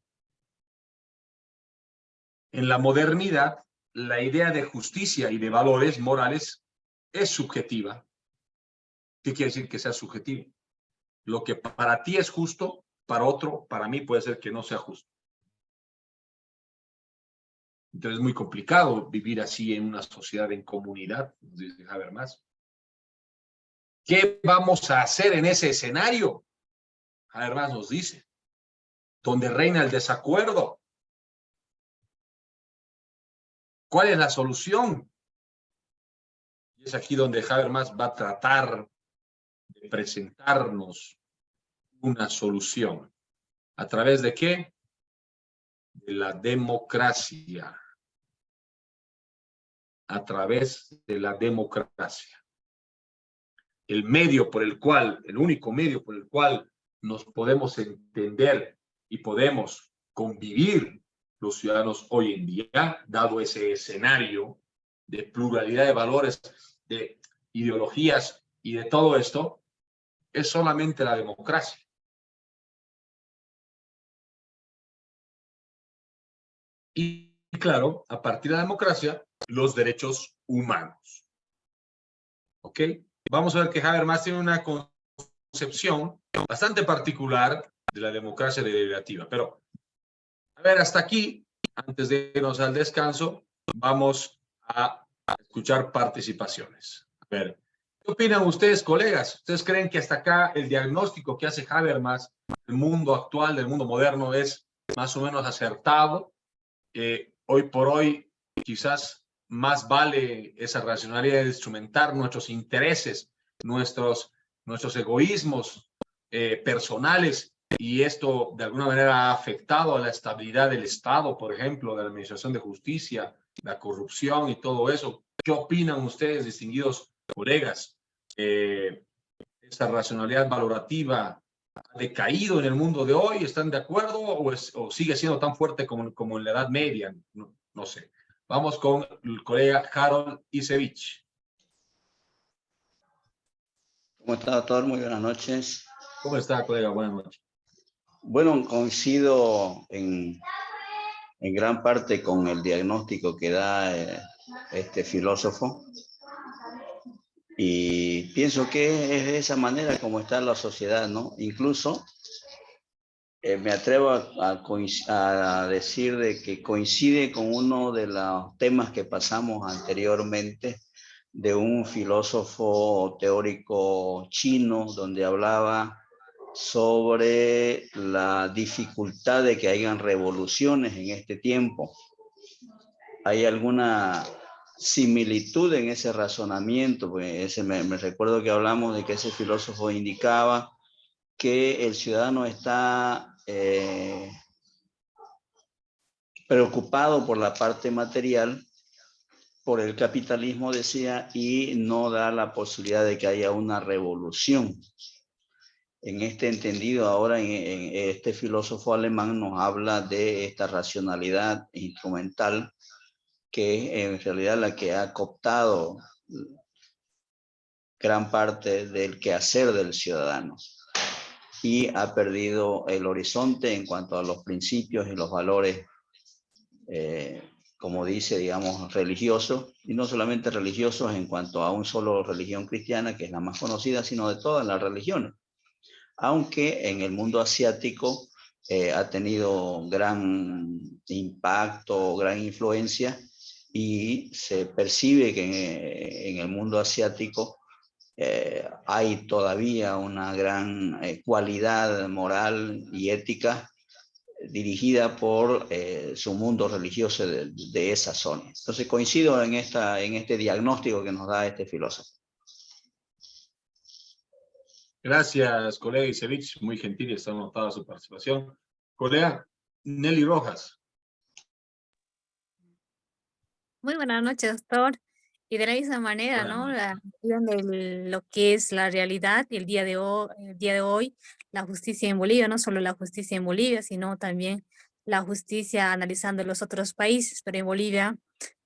Speaker 3: en la modernidad, la idea de justicia y de valores morales es subjetiva. ¿Qué quiere decir que sea subjetiva? Lo que para ti es justo, para otro, para mí puede ser que no sea justo. Entonces es muy complicado vivir así en una sociedad en comunidad, nos dice Habermas. ¿Qué vamos a hacer en ese escenario? Habermas nos dice, donde reina el desacuerdo. ¿Cuál es la solución? Y es aquí donde Habermas va a tratar de presentarnos una solución. ¿A través de qué? De la democracia. A través de la democracia. El medio por el cual, el único medio por el cual nos podemos entender y podemos convivir los ciudadanos hoy en día, dado ese escenario de pluralidad de valores, de ideologías y de todo esto, es solamente la democracia. Y claro, a partir de la democracia, los derechos humanos. ¿Ok? Vamos a ver que Habermas tiene una concepción bastante particular de la democracia deliberativa. Pero, a ver, hasta aquí, antes de irnos al descanso, vamos a escuchar participaciones. A ver, ¿qué opinan ustedes, colegas? ¿Ustedes creen que hasta acá el diagnóstico que hace Habermas del mundo actual, del mundo moderno, es más o menos acertado? Hoy por hoy, quizás más vale esa racionalidad de instrumentar nuestros intereses, nuestros egoísmos, personales, y esto de alguna manera ha afectado a la estabilidad del Estado, por ejemplo, de la administración de justicia, la corrupción y todo eso. ¿Qué opinan ustedes, distinguidos colegas? ¿Esa racionalidad valorativa ha decaído en el mundo de hoy? ¿Están de acuerdo o sigue siendo tan fuerte como en la Edad Media? No sé. Vamos con el colega Harold Isevich.
Speaker 6: ¿Cómo está, doctor? Muy buenas noches.
Speaker 3: ¿Cómo está, colega? Buenas noches.
Speaker 6: Bueno, coincido en gran parte con el diagnóstico que da este filósofo. Y pienso que es de esa manera como está la sociedad, ¿no? Incluso me atrevo a decir de que coincide con uno de los temas que pasamos anteriormente de un filósofo teórico chino donde hablaba sobre la dificultad de que hayan revoluciones en este tiempo. ¿Hay alguna similitud en ese razonamiento? Pues me recuerdo que hablamos de que ese filósofo indicaba que el ciudadano está preocupado por la parte material, por el capitalismo, decía, y no da la posibilidad de que haya una revolución. En este entendido, ahora en este filósofo alemán nos habla de esta racionalidad instrumental, que es en realidad la que ha cooptado gran parte del quehacer del ciudadano y ha perdido el horizonte en cuanto a los principios y los valores, como dice, digamos, religiosos, y no solamente religiosos en cuanto a un solo religión cristiana, que es la más conocida, sino de todas las religiones. Aunque en el mundo asiático ha tenido gran impacto, gran influencia, y se percibe que en el mundo asiático hay todavía una gran cualidad moral y ética dirigida por su mundo religioso de esa zona. Entonces coincido en este diagnóstico que nos da este filósofo.
Speaker 3: Gracias, colega Isevich. Muy gentil y está anotada su participación. Colega Nelly Rojas.
Speaker 1: Muy buenas noches, doctor. Y de la misma manera,
Speaker 3: Buenas
Speaker 1: ¿no?
Speaker 3: noches.
Speaker 1: La cuestión de lo que es la realidad y el día de hoy, la justicia en Bolivia, no solo la justicia en Bolivia, sino también la justicia analizando los otros países, pero en Bolivia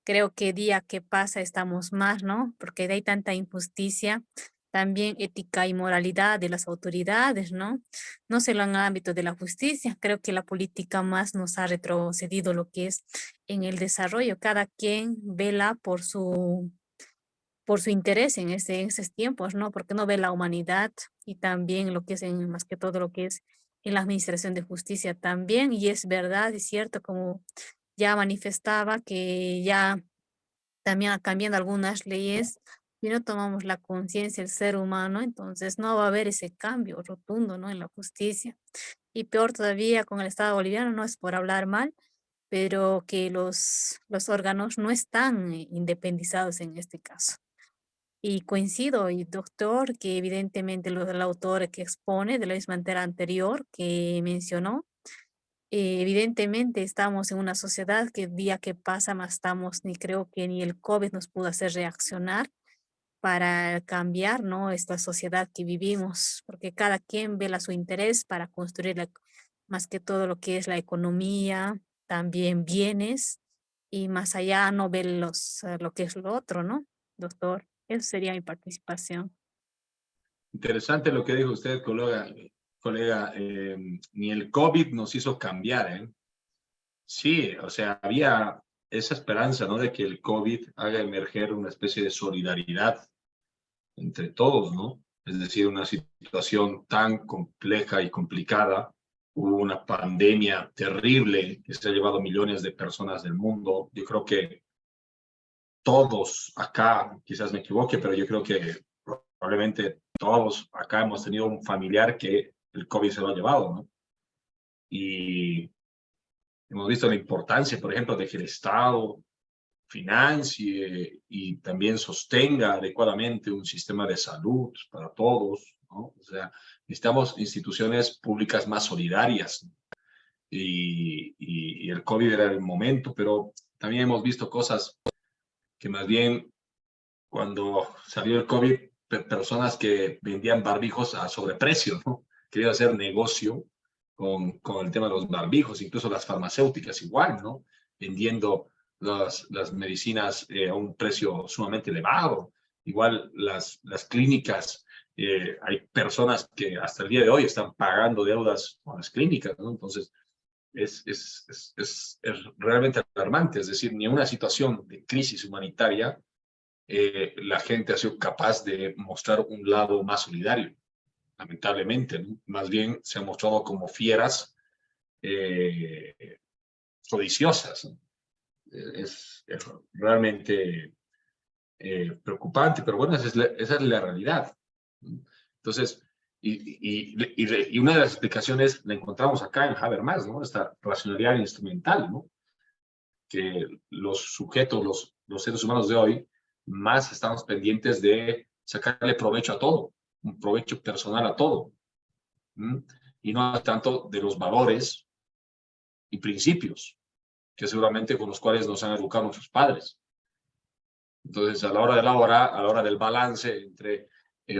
Speaker 1: creo que día que pasa estamos más, ¿no? Porque hay tanta injusticia, también ética y moralidad de las autoridades, ¿no? No solo en el ámbito de la justicia, creo que la política más nos ha retrocedido lo que es en el desarrollo. Cada quien vela por su interés en esos tiempos, ¿no? Porque no ve la humanidad y también lo que es más que todo lo que es en la administración de justicia también. Y es verdad, es cierto, como ya manifestaba, que ya también cambiando algunas leyes, si no tomamos la conciencia del ser humano, entonces no va a haber ese cambio rotundo, ¿no? En la justicia. Y peor todavía con el Estado boliviano, no es por hablar mal, pero que los órganos no están independizados en este caso. Y coincido, y doctor, que evidentemente el autor que expone de la misma manera anterior que mencionó, evidentemente estamos en una sociedad que día que pasa más estamos, ni creo que ni el COVID nos pudo hacer reaccionar para cambiar, ¿no? Esta sociedad que vivimos, porque cada quien vela su interés para construir más que todo lo que es la economía, también bienes, y más allá no ve lo que es lo otro, ¿no? Doctor, esa sería mi participación.
Speaker 3: Interesante lo que dijo usted, colega. Ni el COVID nos hizo cambiar, ¿eh? Sí, o sea, había esa esperanza, ¿no? De que el COVID haga emerger una especie de solidaridad entre todos, ¿no? Es decir, una situación tan compleja y complicada. Hubo una pandemia terrible que se ha llevado millones de personas del mundo. Yo creo que todos acá, quizás me equivoque, pero yo creo que probablemente todos acá hemos tenido un familiar que el COVID se lo ha llevado, ¿no? Y hemos visto la importancia, por ejemplo, de que el Estado financie y también sostenga adecuadamente un sistema de salud para todos, ¿no? O sea, necesitamos instituciones públicas más solidarias, ¿no? Y el COVID era el momento, pero también hemos visto cosas que más bien cuando salió el COVID, personas que vendían barbijos a sobreprecio, ¿no? Querían hacer negocio con el tema de los barbijos, incluso las farmacéuticas igual, ¿no? Vendiendo las medicinas a un precio sumamente elevado. Igual las clínicas, hay personas que hasta el día de hoy están pagando deudas con las clínicas, ¿no? Entonces, es realmente alarmante. Es decir, ni en una situación de crisis humanitaria la gente ha sido capaz de mostrar un lado más solidario, lamentablemente, ¿no? Más bien se han mostrado como fieras codiciosas, ¿no? Es realmente preocupante, pero bueno, esa es la realidad, ¿no? Entonces, y una de las explicaciones la encontramos acá en Habermas, ¿no? Esta racionalidad instrumental, ¿no? Que los sujetos, los seres humanos de hoy, más estamos pendientes de sacarle provecho a todo, un provecho personal a todo, ¿m? Y no tanto de los valores y principios, que seguramente con los cuales nos han educado nuestros padres. Entonces, a la hora de la hora, a la hora del balance entre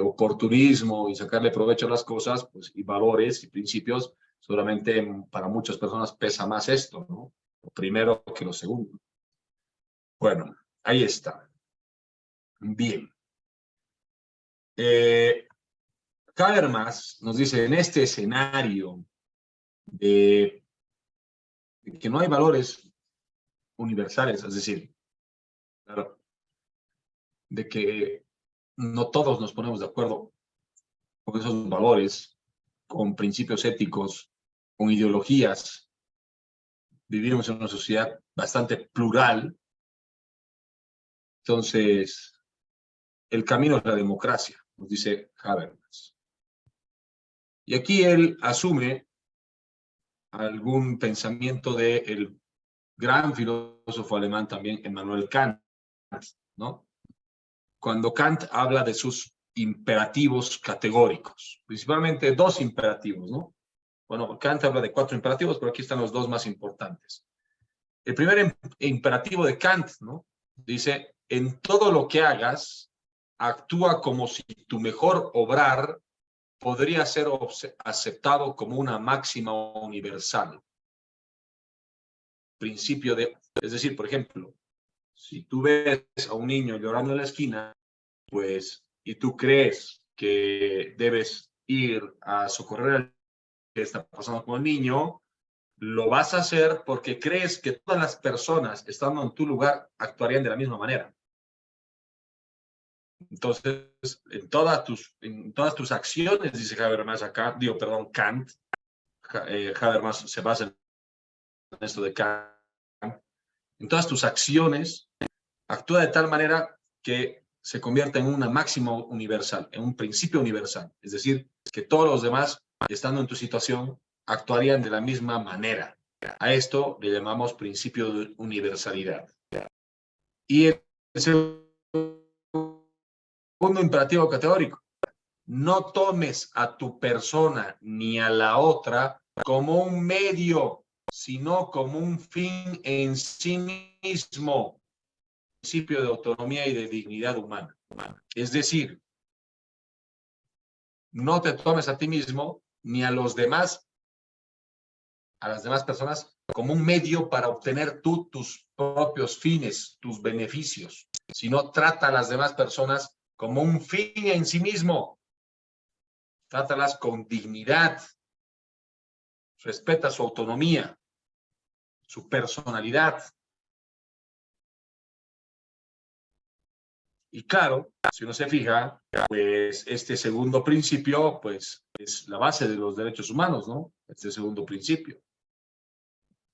Speaker 3: oportunismo y sacarle provecho a las cosas, pues, y valores y principios, seguramente para muchas personas pesa más esto, ¿no? Lo primero que lo segundo. Bueno, ahí está. Bien. Habermas nos dice, en este escenario de que no hay valores universales, es decir, claro, de que no todos nos ponemos de acuerdo con esos valores, con principios éticos, con ideologías. Vivimos en una sociedad bastante plural. Entonces, el camino es la democracia, nos dice Habermas. Y aquí él asume algún pensamiento del gran filósofo alemán también, Immanuel Kant, ¿no? Cuando Kant habla de sus imperativos categóricos, principalmente dos imperativos, ¿no? Bueno, Kant habla de 4 imperativos, pero aquí están los 2 más importantes. El primer imperativo de Kant, ¿no? Dice, en todo lo que hagas, actúa como si tu mejor obrar podría ser aceptado como una máxima universal. Principio de, es decir, por ejemplo, si tú ves a un niño llorando en la esquina, pues, y tú crees que debes ir a socorrer al que está pasando con el niño, lo vas a hacer porque crees que todas las personas estando en tu lugar actuarían de la misma manera. Entonces, en todas tus acciones, dice Habermas acá, Kant, Habermas se basa en esto de Kant, en todas tus acciones, actúa de tal manera que se convierta en una máxima universal, en un principio universal. Es decir, que todos los demás, estando en tu situación, actuarían de la misma manera. A esto le llamamos principio de universalidad. Y el segundo imperativo categórico, no tomes a tu persona ni a la otra como un medio, sino como un fin en sí mismo. Principio de autonomía y de dignidad humana. Es decir, no te tomes a ti mismo ni a los demás, a las demás personas, como un medio para obtener tú tus propios fines, tus beneficios, sino trata a las demás personas como un fin en sí mismo. Trátalas con dignidad, respeta su autonomía, su personalidad. Y claro, si uno se fija, pues este segundo principio, pues es la base de los derechos humanos, ¿no? Este segundo principio.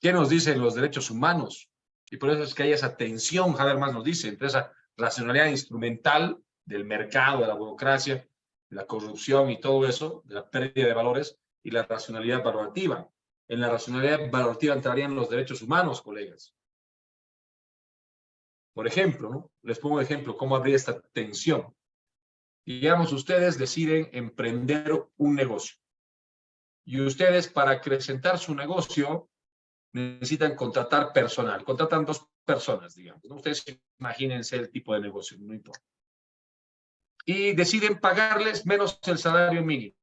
Speaker 3: ¿Qué nos dicen los derechos humanos? Y por eso es que hay esa tensión, Habermas nos dice, entre esa racionalidad instrumental del mercado, de la burocracia, de la corrupción y todo eso, de la pérdida de valores, y la racionalidad valorativa. En la racionalidad valorativa entrarían los derechos humanos, colegas. Por ejemplo, ¿no? Les pongo un ejemplo, cómo habría esta tensión. Digamos, ustedes deciden emprender un negocio. Y ustedes, para acrecentar su negocio, necesitan contratar personal. Contratan 2 personas, digamos, ¿no? Ustedes imagínense el tipo de negocio, no importa. Y deciden pagarles menos el salario mínimo.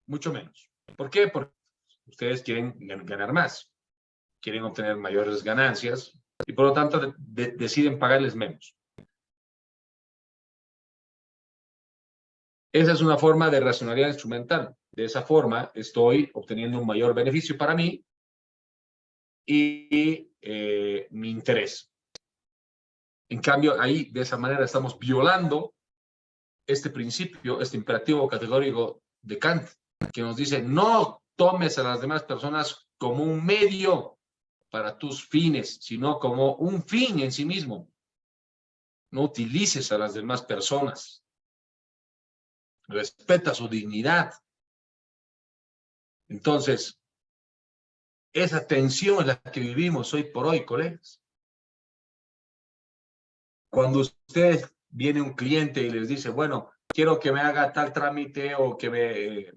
Speaker 3: Mucho menos. ¿Por qué? Porque ustedes quieren ganar más. Quieren obtener mayores ganancias y por lo tanto deciden pagarles menos. Esa es una forma de racionalidad instrumental. De esa forma estoy obteniendo un mayor beneficio para mí y mi interés. En cambio, ahí de esa manera estamos violando este principio, este imperativo categórico de Kant, que nos dice, no tomes a las demás personas como un medio para tus fines, sino como un fin en sí mismo. No utilices a las demás personas. Respeta su dignidad. Entonces, esa tensión es la que vivimos hoy por hoy, colegas. Cuando ustedes viene un cliente y les dice, bueno, quiero que me haga tal trámite o que me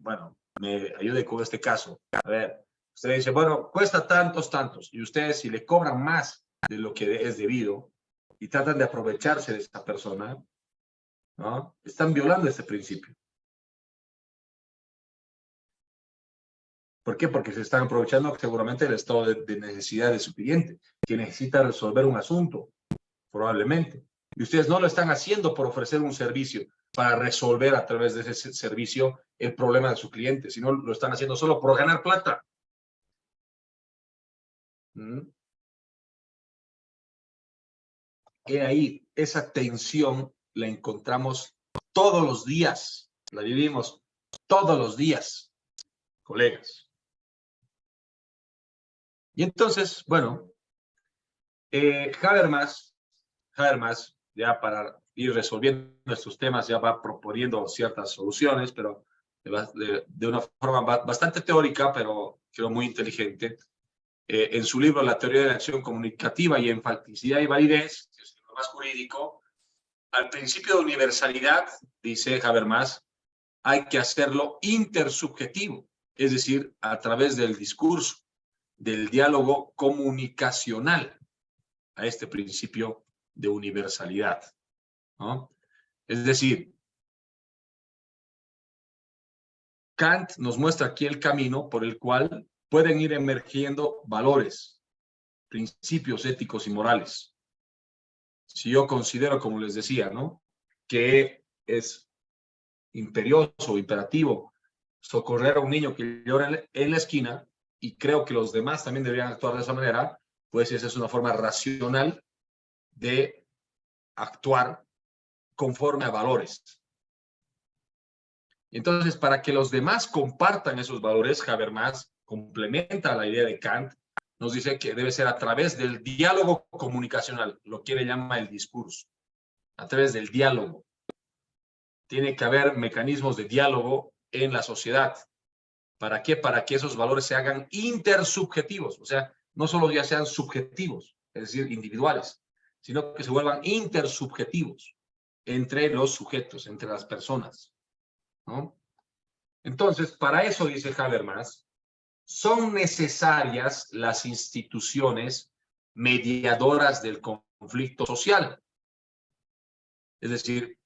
Speaker 3: ayude con este caso. A ver, usted dice, bueno, cuesta tantos, y ustedes si le cobran más de lo que es debido y tratan de aprovecharse de esta persona, ¿no? Están violando este principio. ¿Por qué? Porque se están aprovechando seguramente del estado de necesidad de su cliente, que necesita resolver un asunto, probablemente. Y ustedes no lo están haciendo por ofrecer un servicio para resolver a través de ese servicio el problema de su cliente, sino lo están haciendo solo por ganar plata. Y ahí esa tensión la encontramos todos los días, la vivimos todos los días, colegas. Y entonces, bueno, Habermas, ya para ir resolviendo estos temas, ya va proponiendo ciertas soluciones, pero de una forma bastante teórica, pero creo muy inteligente. En su libro La teoría de la acción comunicativa y enfaticidad y validez, que es lo más jurídico, al principio de universalidad, dice Habermas, hay que hacerlo intersubjetivo, es decir, a través del discurso, del diálogo comunicacional, a este principio de universalidad, ¿no? Es decir, Kant nos muestra aquí el camino por el cual pueden ir emergiendo valores, principios éticos y morales. Si yo considero, como les decía, ¿no?, que es imperioso, imperativo, socorrer a un niño que llora en la esquina, y creo que los demás también deberían actuar de esa manera, pues esa es una forma racional de actuar conforme a valores. Entonces, para que los demás compartan esos valores, Habermas complementa la idea de Kant, nos dice que debe ser a través del diálogo comunicacional, lo que él llama el discurso, a través del diálogo. Tiene que haber mecanismos de diálogo en la sociedad. ¿Para qué? Para que esos valores se hagan intersubjetivos, o sea, no solo ya sean subjetivos, es decir, individuales, sino que se vuelvan intersubjetivos entre los sujetos, entre las personas, ¿no? Entonces, para eso, dice Habermas, son necesarias las instituciones mediadoras del conflicto social. Es decir,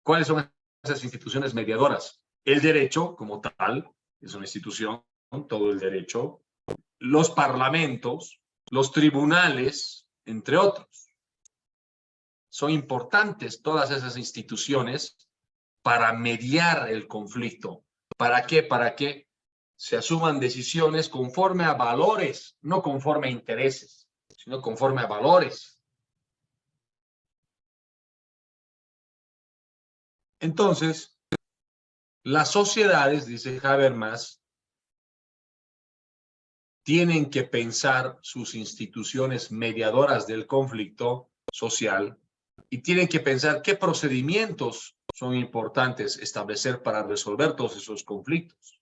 Speaker 3: ¿cuáles son esas instituciones mediadoras? El derecho, como tal, es una institución, todo el derecho, los parlamentos, los tribunales, entre otros. Son importantes todas esas instituciones para mediar el conflicto. ¿Para qué? Para que se asuman decisiones conforme a valores, no conforme a intereses, sino conforme a valores. Entonces, las sociedades, dice Habermas, tienen que pensar sus instituciones mediadoras del conflicto social y tienen que pensar qué procedimientos son importantes establecer para resolver todos esos conflictos.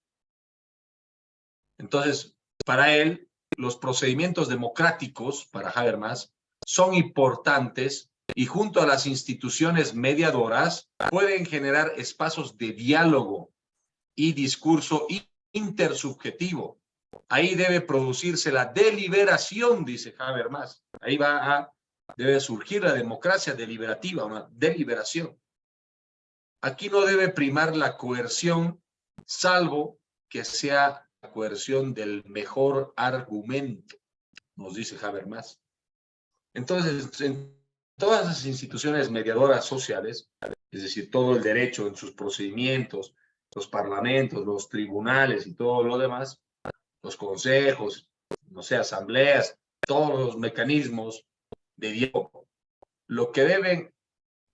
Speaker 3: Entonces, para él, los procedimientos democráticos, para Habermas, son importantes y junto a las instituciones mediadoras pueden generar espacios de diálogo y discurso intersubjetivo. Ahí debe producirse la deliberación, dice Habermas. Ahí debe surgir la democracia deliberativa, una deliberación. Aquí no debe primar la coerción, salvo que sea la coerción del mejor argumento, nos dice Habermas. Entonces, en todas las instituciones mediadoras sociales, es decir, todo el derecho en sus procedimientos, los parlamentos, los tribunales y todo lo demás, los consejos, no sé, asambleas, todos los mecanismos de diálogo, lo que deben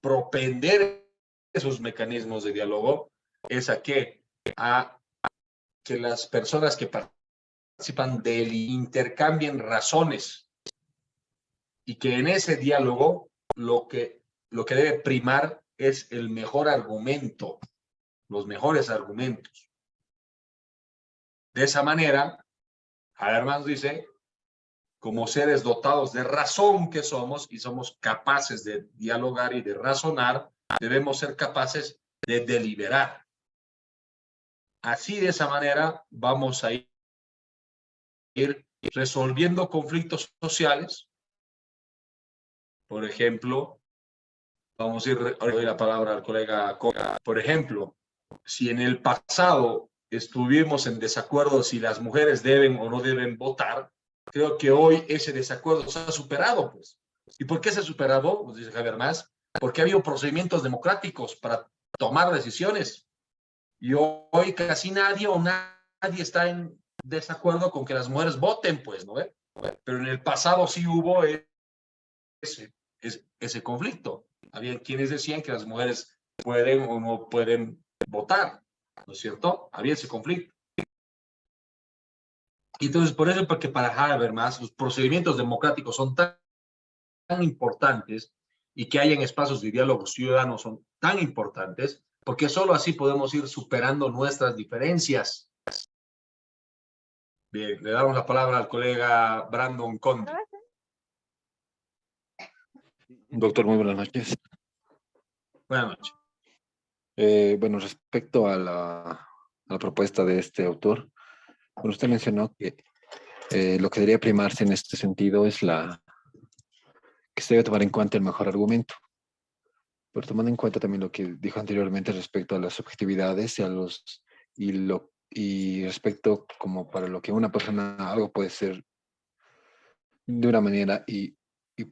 Speaker 3: propender esos mecanismos de diálogo es a que las personas que participan intercambien razones y que en ese diálogo lo que debe primar es el mejor argumento, los mejores argumentos. De esa manera, Habermas dice, como seres dotados de razón que somos y somos capaces de dialogar y de razonar, debemos ser capaces de deliberar. Así, de esa manera, vamos a ir resolviendo conflictos sociales. Por ejemplo, vamos a ir, ahora doy la palabra al colega Coca. Por ejemplo, si en el pasado estuvimos en desacuerdo si las mujeres deben o no deben votar, creo que hoy ese desacuerdo se ha superado, pues. ¿Y por qué se ha superado? Pues dice Habermas, porque ha habido procedimientos democráticos para tomar decisiones. Y hoy casi nadie o nadie está en desacuerdo con que las mujeres voten, pues, ¿no? Pero en el pasado sí hubo ese conflicto. Había quienes decían que las mujeres pueden o no pueden votar, ¿no es cierto? Había ese conflicto. Y entonces, por eso, porque para Habermas los procedimientos democráticos son tan importantes y que hayan espacios de diálogo ciudadano son tan importantes, porque solo así podemos ir superando nuestras diferencias. Bien, le damos la palabra al colega Brandon Conde.
Speaker 8: Doctor, muy buenas noches.
Speaker 3: Buenas noches.
Speaker 8: Bueno, respecto a la propuesta de este autor, bueno, usted mencionó que lo que debería primarse en este sentido es que se debe tomar en cuenta el mejor argumento. Pero tomando en cuenta también lo que dijo anteriormente respecto a las subjetividades y respecto como para lo que una persona algo puede ser de una manera y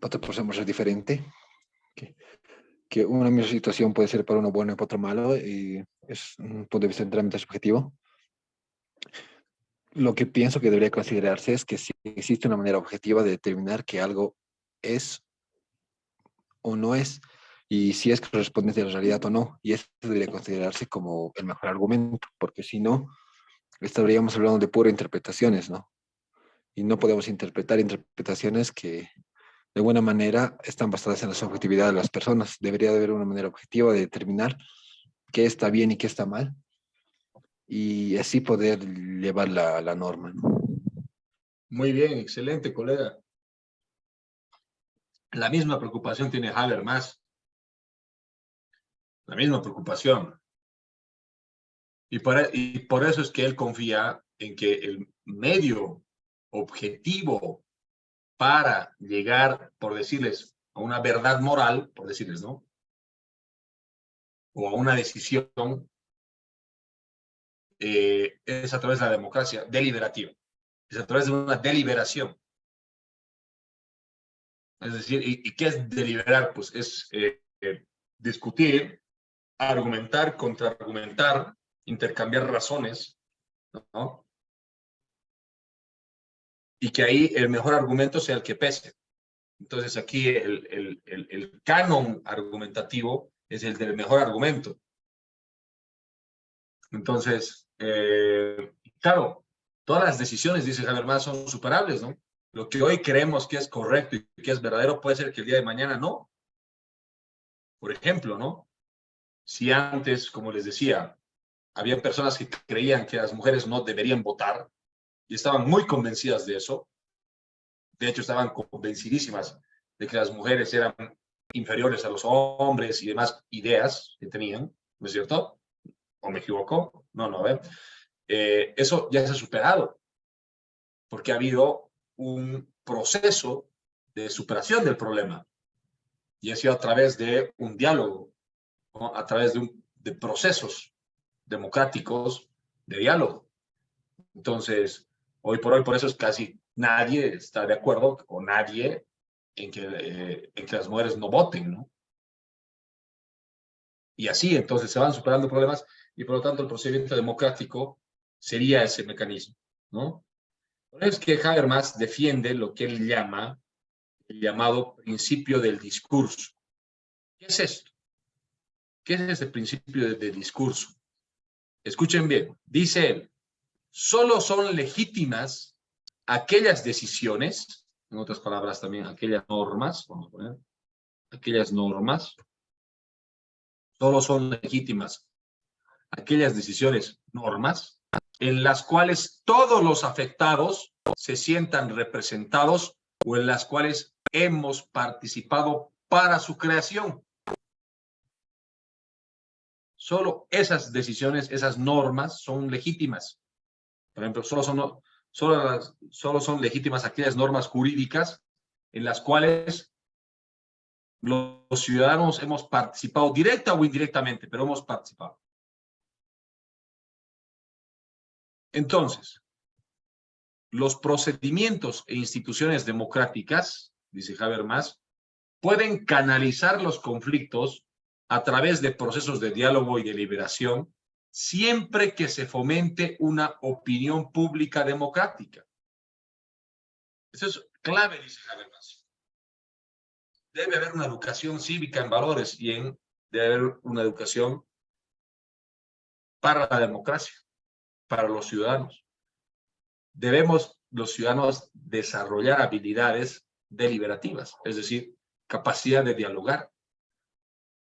Speaker 8: para otra persona puede ser diferente, que una misma situación puede ser para uno bueno y para otro malo, y es un punto de vista enteramente subjetivo. Lo que pienso que debería considerarse es que si existe una manera objetiva de determinar que algo es o no es, y si es correspondiente a la realidad o no, y eso debería considerarse como el mejor argumento, porque si no, estaríamos hablando de pura interpretaciones, ¿no? Y no podemos interpretar interpretaciones que de alguna manera están basadas en la subjetividad de las personas. Debería de haber una manera objetiva de determinar qué está bien y qué está mal, y así poder llevar la norma, ¿no?
Speaker 3: Muy bien, excelente, colega. La misma preocupación tiene Habermas. La misma preocupación. Y por eso es que él confía en que el medio objetivo para llegar, por decirles, a una verdad moral, por decirles, ¿no? O a una decisión, es a través de la democracia deliberativa. Es a través de una deliberación. Es decir, ¿y qué es deliberar? Pues es discutir, argumentar, contraargumentar, intercambiar razones, ¿no? Y que ahí el mejor argumento sea el que pese. Entonces aquí el canon argumentativo es el del mejor argumento. Entonces, claro, todas las decisiones, dice Habermas, son superables, ¿no? Lo que hoy creemos que es correcto y que es verdadero puede ser que el día de mañana no. Por ejemplo, ¿no? Si antes, como les decía, había personas que creían que las mujeres no deberían votar y estaban muy convencidas de eso. De hecho, estaban convencidísimas de que las mujeres eran inferiores a los hombres y demás ideas que tenían, ¿no es cierto? ¿O me equivoco? No, a ver. Eso ya se ha superado, porque ha habido un proceso de superación del problema, y ha sido a través de un diálogo, ¿no? A través de procesos democráticos de diálogo. Entonces, hoy por hoy, por eso es casi nadie está de acuerdo, o nadie, en que las mujeres no voten, ¿no? Y así, entonces, se van superando problemas, y por lo tanto el procedimiento democrático sería ese mecanismo, ¿no? Por eso es que Habermas defiende lo que él llama el llamado principio del discurso. ¿Qué es esto? ¿Qué es ese principio de discurso? Escuchen bien, dice él, solo son legítimas aquellas decisiones, en otras palabras también aquellas normas, vamos a poner, aquellas normas, solo son legítimas aquellas decisiones, normas, en las cuales todos los afectados se sientan representados o en las cuales hemos participado para su creación. Solo esas decisiones, esas normas son legítimas. Por ejemplo, solo son legítimas aquellas normas jurídicas en las cuales los ciudadanos hemos participado directa o indirectamente, pero hemos participado. Entonces, los procedimientos e instituciones democráticas, dice Habermas, pueden canalizar los conflictos a través de procesos de diálogo y deliberación, siempre que se fomente una opinión pública democrática. Eso es clave, dice Habermas. Debe haber una educación cívica en valores y debe haber una educación para la democracia, para los ciudadanos. Debemos los ciudadanos desarrollar habilidades deliberativas, es decir, capacidad de dialogar.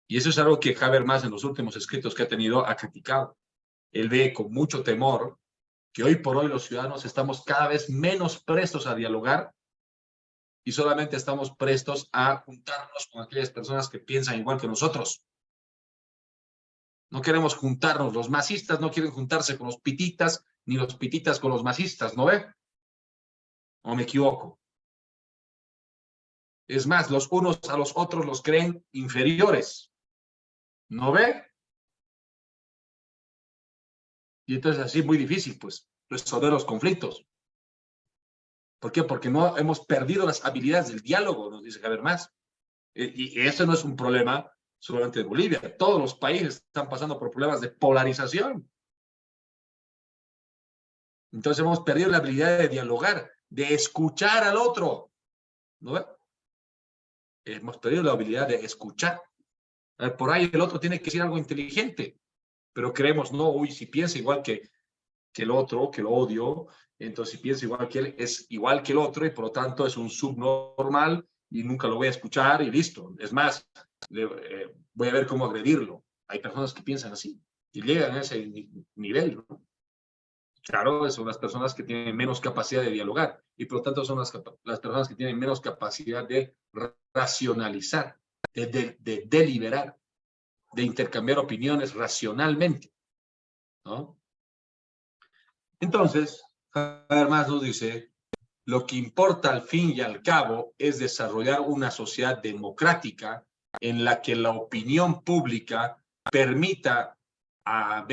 Speaker 3: Y eso es algo que Habermas en los últimos escritos que ha tenido ha criticado. Él ve con mucho temor que hoy por hoy los ciudadanos estamos cada vez menos prestos a dialogar y solamente estamos prestos a juntarnos con aquellas personas que piensan igual que nosotros. No queremos juntarnos, los masistas no quieren juntarse con los pititas, ni los pititas con los masistas, ¿no ve? ¿O me equivoco? Es más, los unos a los otros los creen inferiores, ¿no ve? Y entonces así es muy difícil, pues, resolver los conflictos. ¿Por qué? Porque no hemos perdido las habilidades del diálogo, nos dice Habermas. Y eso no es un problema solamente de Bolivia. Todos los países están pasando por problemas de polarización. Entonces hemos perdido la habilidad de dialogar, de escuchar al otro. ¿No ve? Hemos perdido la habilidad de escuchar. Por ahí el otro tiene que decir algo inteligente, pero creemos, no, uy, si piensa igual que el otro, que lo odio, entonces si piensa igual que él, es igual que el otro y por lo tanto es un subnormal y nunca lo voy a escuchar y listo. Es más, voy a ver cómo agredirlo. Hay personas que piensan así y llegan a ese nivel, ¿no? Claro, son las personas que tienen menos capacidad de dialogar y por lo tanto son las personas que tienen menos capacidad de racionalizar, de deliberar, de intercambiar opiniones racionalmente, ¿no? Entonces, Habermas nos dice, lo que importa al fin y al cabo es desarrollar una sociedad democrática en la que la opinión pública permita a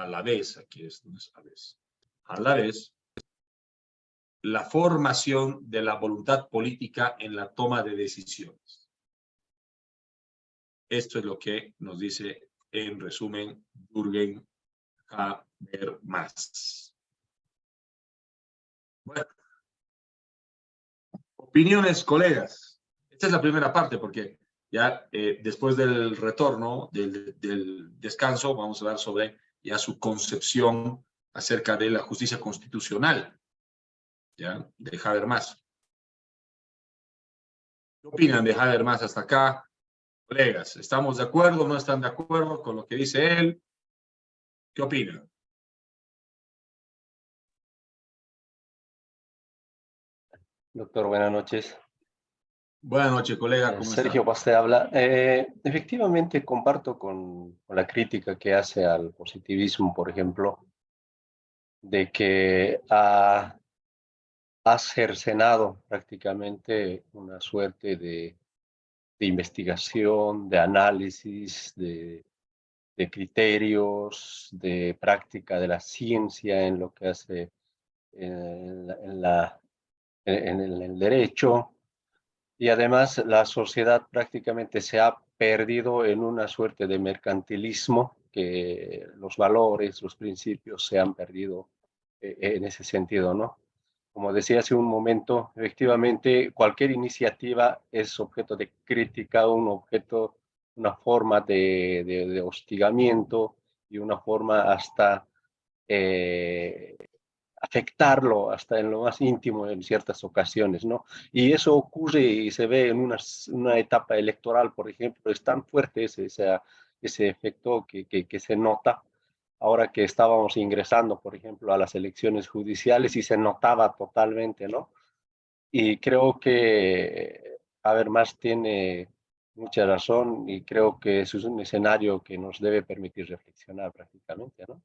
Speaker 3: la vez, la formación de la voluntad política en la toma de decisiones. Esto es lo que nos dice, en resumen, Jürgen Habermas. Bueno, opiniones, colegas. Esta es la primera parte, porque ya después del retorno, del descanso, vamos a hablar sobre ya su concepción acerca de la justicia constitucional, ¿ya? De Habermas. ¿Qué opinan de Habermas hasta acá? Colegas, ¿estamos de acuerdo o no están de acuerdo con lo que dice él? ¿Qué opinan?
Speaker 9: Doctor, buenas noches.
Speaker 3: Buenas noches, colega. ¿Cómo
Speaker 9: Sergio
Speaker 3: está?
Speaker 9: Paz te habla. Efectivamente, comparto con la crítica que hace al positivismo, por ejemplo, de que ha cercenado prácticamente una suerte de investigación, de análisis, de criterios, de práctica de la ciencia en lo que hace en el derecho. Y además la sociedad prácticamente se ha perdido en una suerte de mercantilismo, que los valores, los principios se han perdido en ese sentido, ¿no? Como decía hace un momento, efectivamente cualquier iniciativa es objeto de crítica, un objeto, una forma de hostigamiento y una forma hasta afectarlo hasta en lo más íntimo en ciertas ocasiones, ¿no? Y eso ocurre y se ve en una etapa electoral, por ejemplo, es tan fuerte ese efecto que se nota ahora que estábamos ingresando, por ejemplo, a las elecciones judiciales y se notaba totalmente, ¿no? Y creo que Habermas tiene mucha razón y creo que eso es un escenario que nos debe permitir reflexionar prácticamente, ¿no?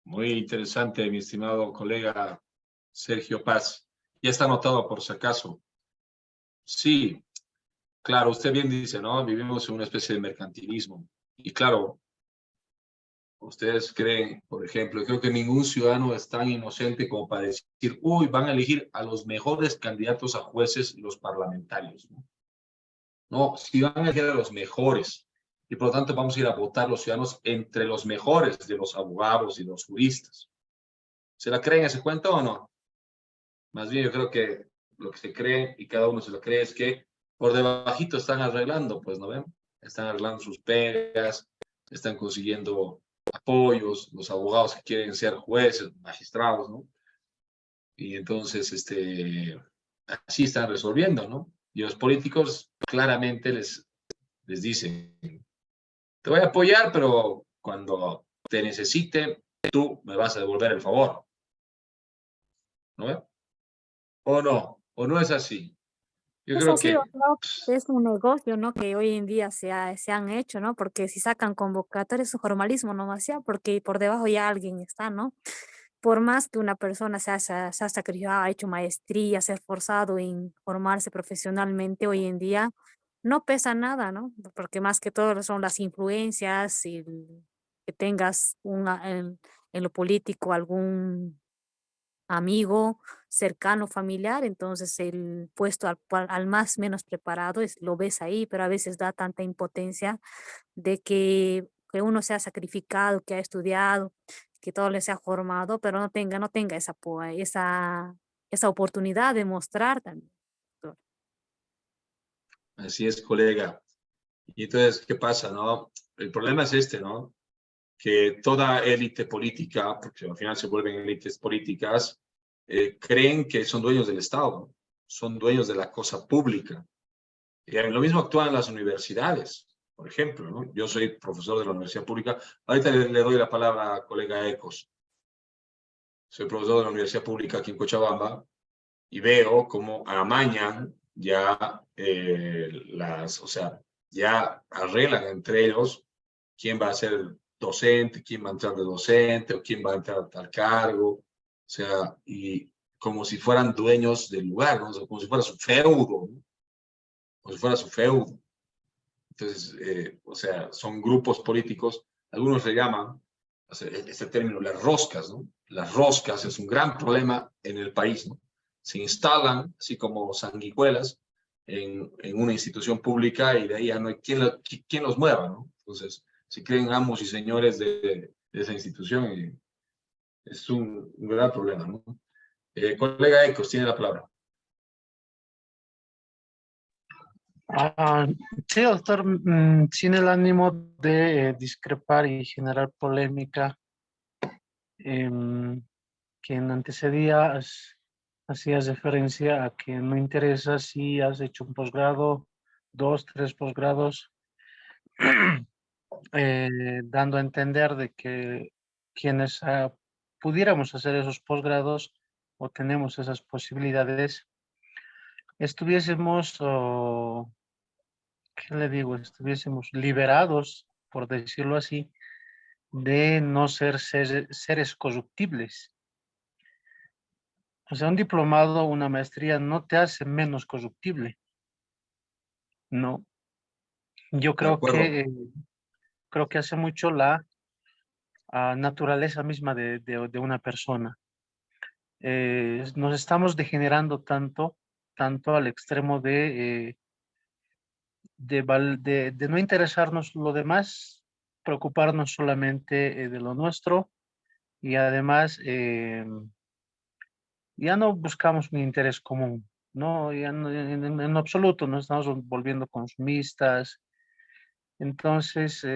Speaker 3: Muy interesante, mi estimado colega Sergio Paz. Ya está anotado por si acaso. Sí, claro, usted bien dice, ¿no? Vivimos en una especie de mercantilismo. Y claro, ustedes creen, por ejemplo, creo que ningún ciudadano es tan inocente como para decir, uy, van a elegir a los mejores candidatos a jueces y los parlamentarios, ¿no? No, si van a elegir a los mejores. Y por lo tanto vamos a ir a votar los ciudadanos entre los mejores de los abogados y los juristas. ¿Se la creen ese cuento o no? Más bien yo creo que lo que se cree y cada uno se lo cree es que por debajito están arreglando, pues, ¿no ven? Están arreglando sus pegas, están consiguiendo apoyos, los abogados que quieren ser jueces, magistrados, ¿no? Y entonces, así están resolviendo, ¿no? Y los políticos claramente les dicen, te voy a apoyar, pero cuando te necesite, tú me vas a devolver el favor, ¿no ven? O no es así. Yo
Speaker 1: Es
Speaker 3: creo
Speaker 1: así,
Speaker 3: que
Speaker 1: doctor, es un negocio, ¿no? Que hoy en día se han hecho, ¿no? Porque si sacan convocatorias es un formalismo nomás ya, porque por debajo ya alguien está, ¿no? Por más que una persona se ha sacrificado, ha hecho maestría, se ha esforzado en formarse profesionalmente, hoy en día no pesa nada, ¿no? Porque más que todo son las influencias y que tengas en lo político algún amigo cercano, familiar, entonces el puesto al más menos preparado lo ves ahí, pero a veces da tanta impotencia de que uno se ha sacrificado, que ha estudiado, que todo le se ha formado, pero no tenga esa oportunidad de mostrar también. Doctor.
Speaker 3: así es, colega. Y entonces, ¿qué pasa, no? El problema es ¿no? Que toda élite política, porque al final se vuelven élites políticas, creen que son dueños del Estado, ¿no? Son dueños de la cosa pública. Y lo mismo actúan las universidades, por ejemplo, ¿no? Yo soy profesor de la universidad pública. Ahorita le doy la palabra a colega Ecos. Soy profesor de la universidad pública aquí en Cochabamba y veo cómo amañan ya o sea, ya arreglan entre ellos quién va a ser docente, quién va a entrar de docente o quién va a entrar a tal cargo, o sea, y como si fueran dueños del lugar, ¿no? O sea, como si fuera su feudo, ¿no? Como si fuera su feudo. Entonces, o sea, son grupos políticos, algunos le llaman, o sea, este término, las roscas, ¿no? Las roscas es un gran problema en el país, ¿no? Se instalan, así como sanguijuelas, en una institución pública y de ahí ya no hay quien los mueva, ¿no? Entonces, se creen amos y señores de esa institución y es un gran problema, ¿no? Colega Ecos, tiene la palabra.
Speaker 2: Sí, doctor, sin el ánimo de discrepar y generar polémica, que en antecedías hacías referencia a que no interesa si has hecho un posgrado, 2, 3 posgrados, dando a entender de que quienes pudiéramos hacer esos posgrados o tenemos esas posibilidades, estuviésemos, ¿qué le digo? Estuviésemos liberados, por decirlo así, de no ser seres corruptibles. O sea, un diplomado, una maestría no te hace menos corruptible, no. Yo
Speaker 3: De acuerdo.
Speaker 2: creo que hace mucho la naturaleza misma de una persona. Nos estamos degenerando tanto al extremo de no interesarnos lo demás, preocuparnos solamente de lo nuestro y además ya no buscamos un interés común, ¿no? Ya en absoluto nos estamos volviendo consumistas. Entonces,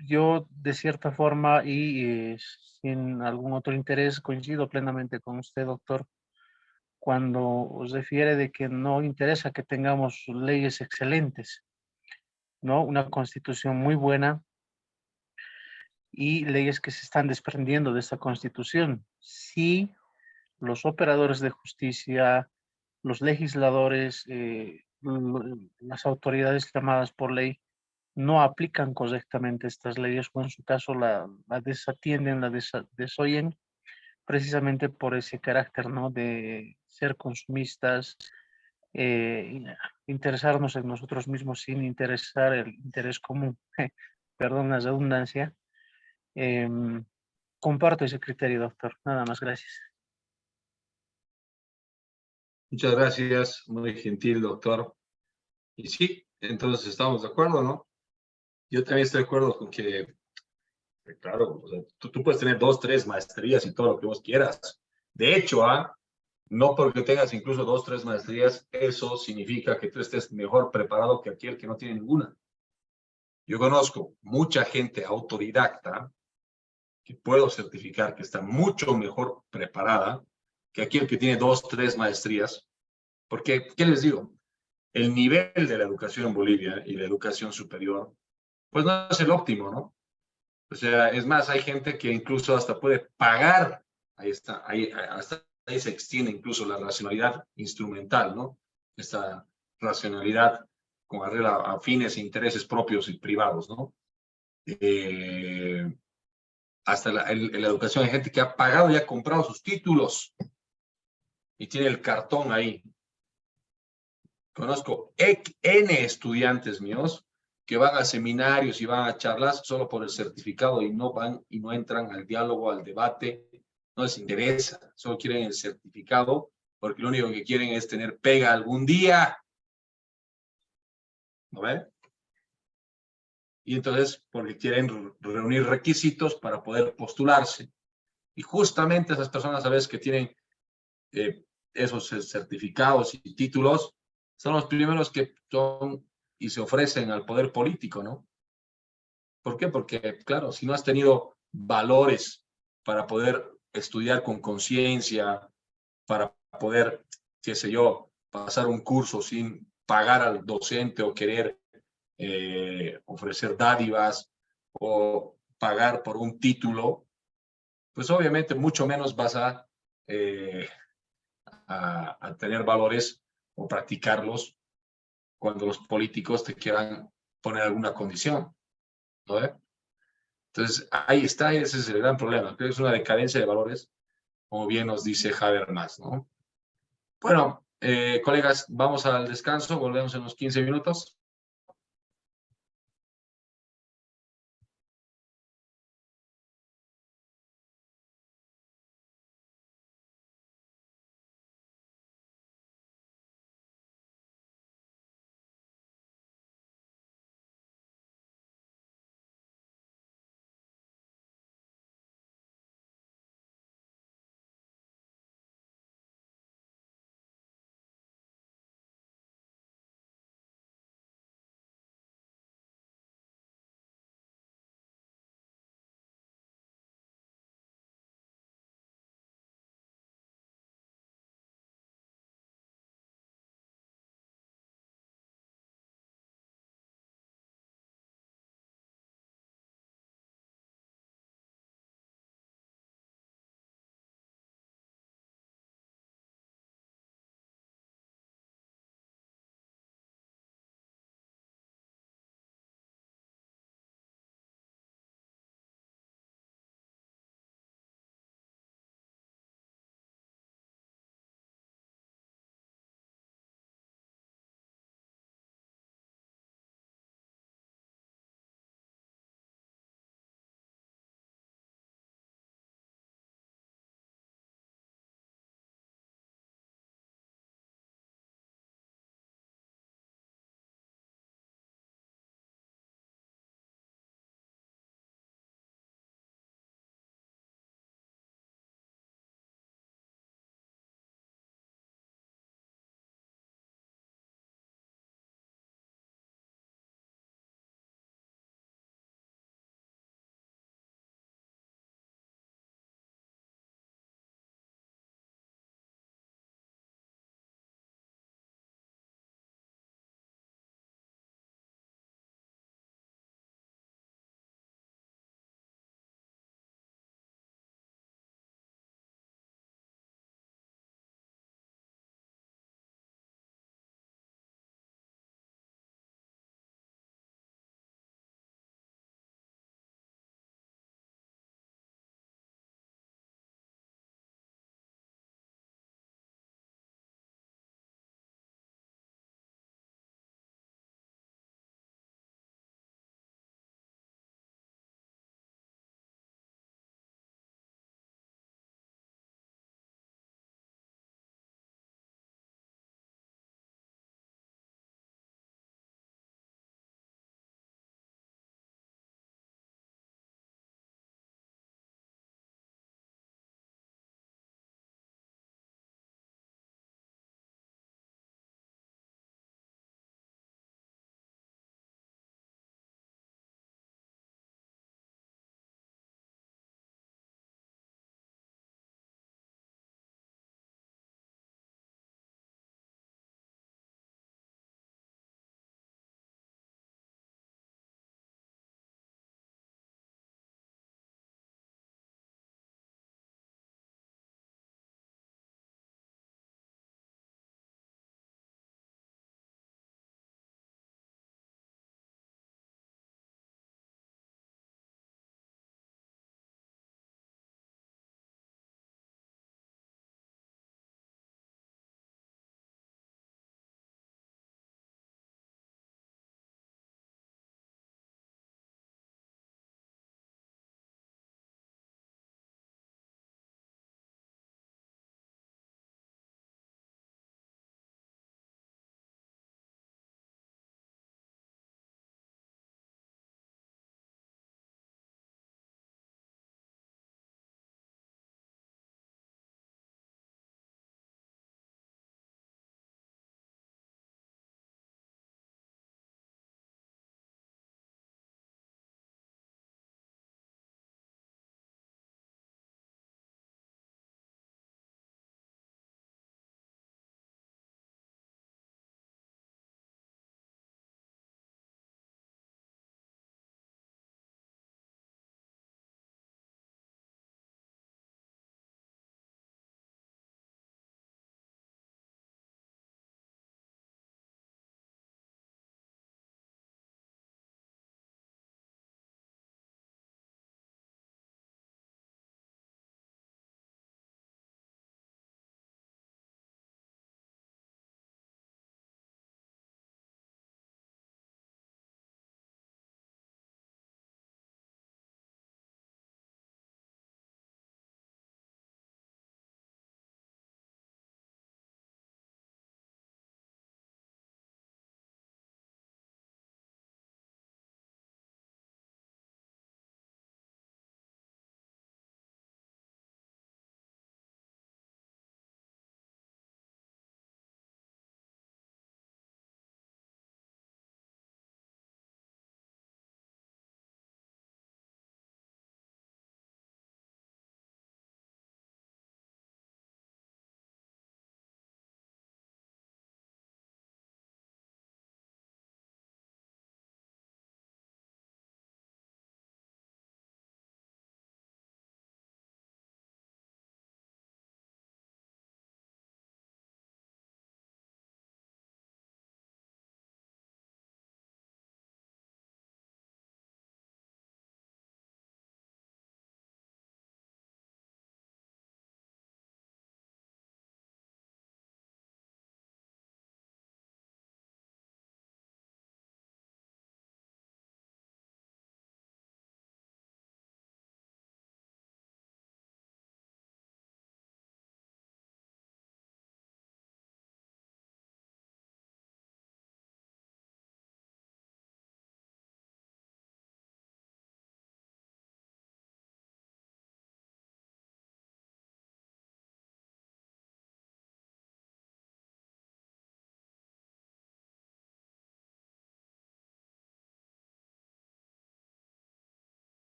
Speaker 2: yo de cierta forma y sin algún otro interés coincido plenamente con usted, doctor, cuando os refiere de que no interesa que tengamos leyes excelentes, ¿no? Una constitución muy buena y leyes que se están desprendiendo de esta constitución. Si los operadores de justicia, los legisladores, las autoridades llamadas por ley, no aplican correctamente estas leyes o en su caso la desatienden, desoyen, precisamente por ese carácter, ¿no? De ser consumistas, eh, interesarnos en nosotros mismos sin interesar el interés común. Perdón la redundancia. Em, Comparto ese criterio, doctor. Nada más, gracias.
Speaker 3: Muchas gracias, muy gentil, doctor. Y sí, entonces estamos de acuerdo, ¿no? Yo también estoy de acuerdo con que, claro, o sea, tú puedes tener 2, 3 maestrías y todo lo que vos quieras. De hecho, no porque tengas incluso 2, 3 maestrías, eso significa que tú estés mejor preparado que aquel que no tiene ninguna. Yo conozco mucha gente autodidacta que puedo certificar que está mucho mejor preparada que aquel que tiene 2, 3 maestrías. Porque, ¿qué les digo? El nivel de la educación en Bolivia y la educación superior, pues no es el óptimo, ¿no? O sea, es más, hay gente que incluso hasta puede pagar, ahí está, hasta ahí se extiende incluso la racionalidad instrumental, ¿no? Esta racionalidad con arreglo a fines e intereses propios y privados, ¿no? Hasta en la educación hay gente que ha pagado y ha comprado sus títulos y tiene el cartón ahí. Conozco N estudiantes míos que van a seminarios y van a charlas solo por el certificado y no van y no entran al diálogo, al debate, no les interesa, solo quieren el certificado porque lo único que quieren es tener pega algún día. ¿No ven? Y entonces, porque quieren reunir requisitos para poder postularse. Y justamente esas personas, a veces que tienen esos certificados y títulos, son los primeros que son y se ofrecen al poder político, ¿no? ¿Por qué? Porque, claro, si no has tenido valores para poder estudiar con conciencia, para poder, qué sé yo, pasar un curso sin pagar al docente o querer ofrecer dádivas o pagar por un título, pues obviamente mucho menos vas a tener valores o practicarlos cuando los políticos te quieran poner alguna condición, ¿no? Entonces, ahí está, ese es el gran problema. Creo que es una decadencia de valores, como bien nos dice Habermas, ¿no? Bueno, colegas, vamos al descanso, volvemos en unos 15 minutos.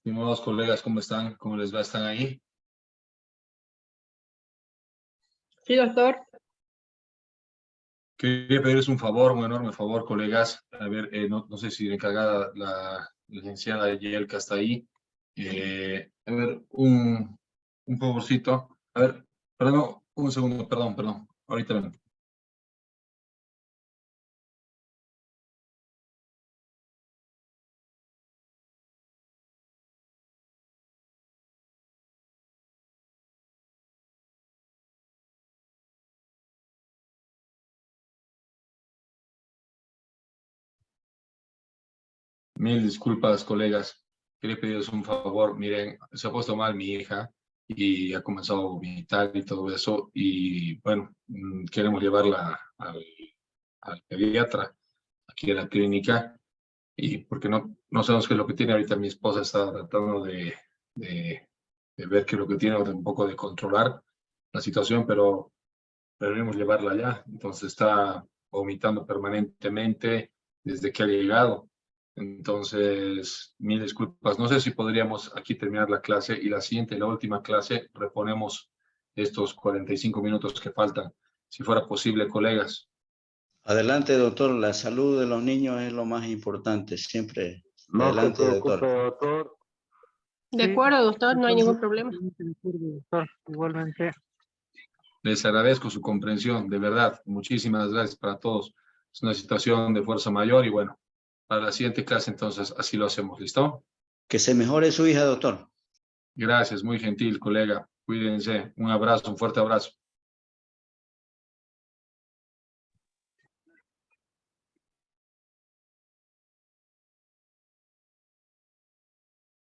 Speaker 3: Estimados colegas, ¿cómo están? ¿Cómo les va? ¿Están ahí?
Speaker 5: Sí, doctor.
Speaker 3: Quería pedirles un favor, un enorme favor, colegas. A ver, no sé si la encargada, la licenciada Yelka está ahí. A ver, un favorcito. A ver, perdón, un segundo, perdón. Ahorita vengo. Mil disculpas, colegas. Quería pedirles un favor. Miren, se ha puesto mal mi hija y ha comenzado a vomitar y todo eso. Y bueno, queremos llevarla al pediatra aquí a la clínica. Y porque no sabemos qué es lo que tiene. Ahorita mi esposa está tratando de ver qué es lo que tiene, de un poco de controlar la situación, pero debemos llevarla allá. Entonces está vomitando permanentemente desde que ha llegado. Entonces, mil disculpas. No sé si podríamos aquí terminar la clase y la siguiente, la última clase, reponemos estos 45 minutos que faltan. Si fuera posible, colegas.
Speaker 6: Adelante, doctor. La salud de los niños es lo más importante. Siempre.
Speaker 2: No
Speaker 6: Adelante,
Speaker 2: se
Speaker 6: doctor.
Speaker 2: preocupe, doctor.
Speaker 5: De
Speaker 2: Sí,
Speaker 5: acuerdo, doctor, no hay ningún problema.
Speaker 2: de acuerdo, doctor. Igualmente.
Speaker 3: Les agradezco su comprensión, de verdad. Muchísimas gracias para todos. Es una situación de fuerza mayor y bueno, para la siguiente clase entonces así lo hacemos. ¿Listo?
Speaker 6: Que se mejore su hija, doctor.
Speaker 3: Gracias, muy gentil, colega. Cuídense. Un abrazo, un fuerte abrazo.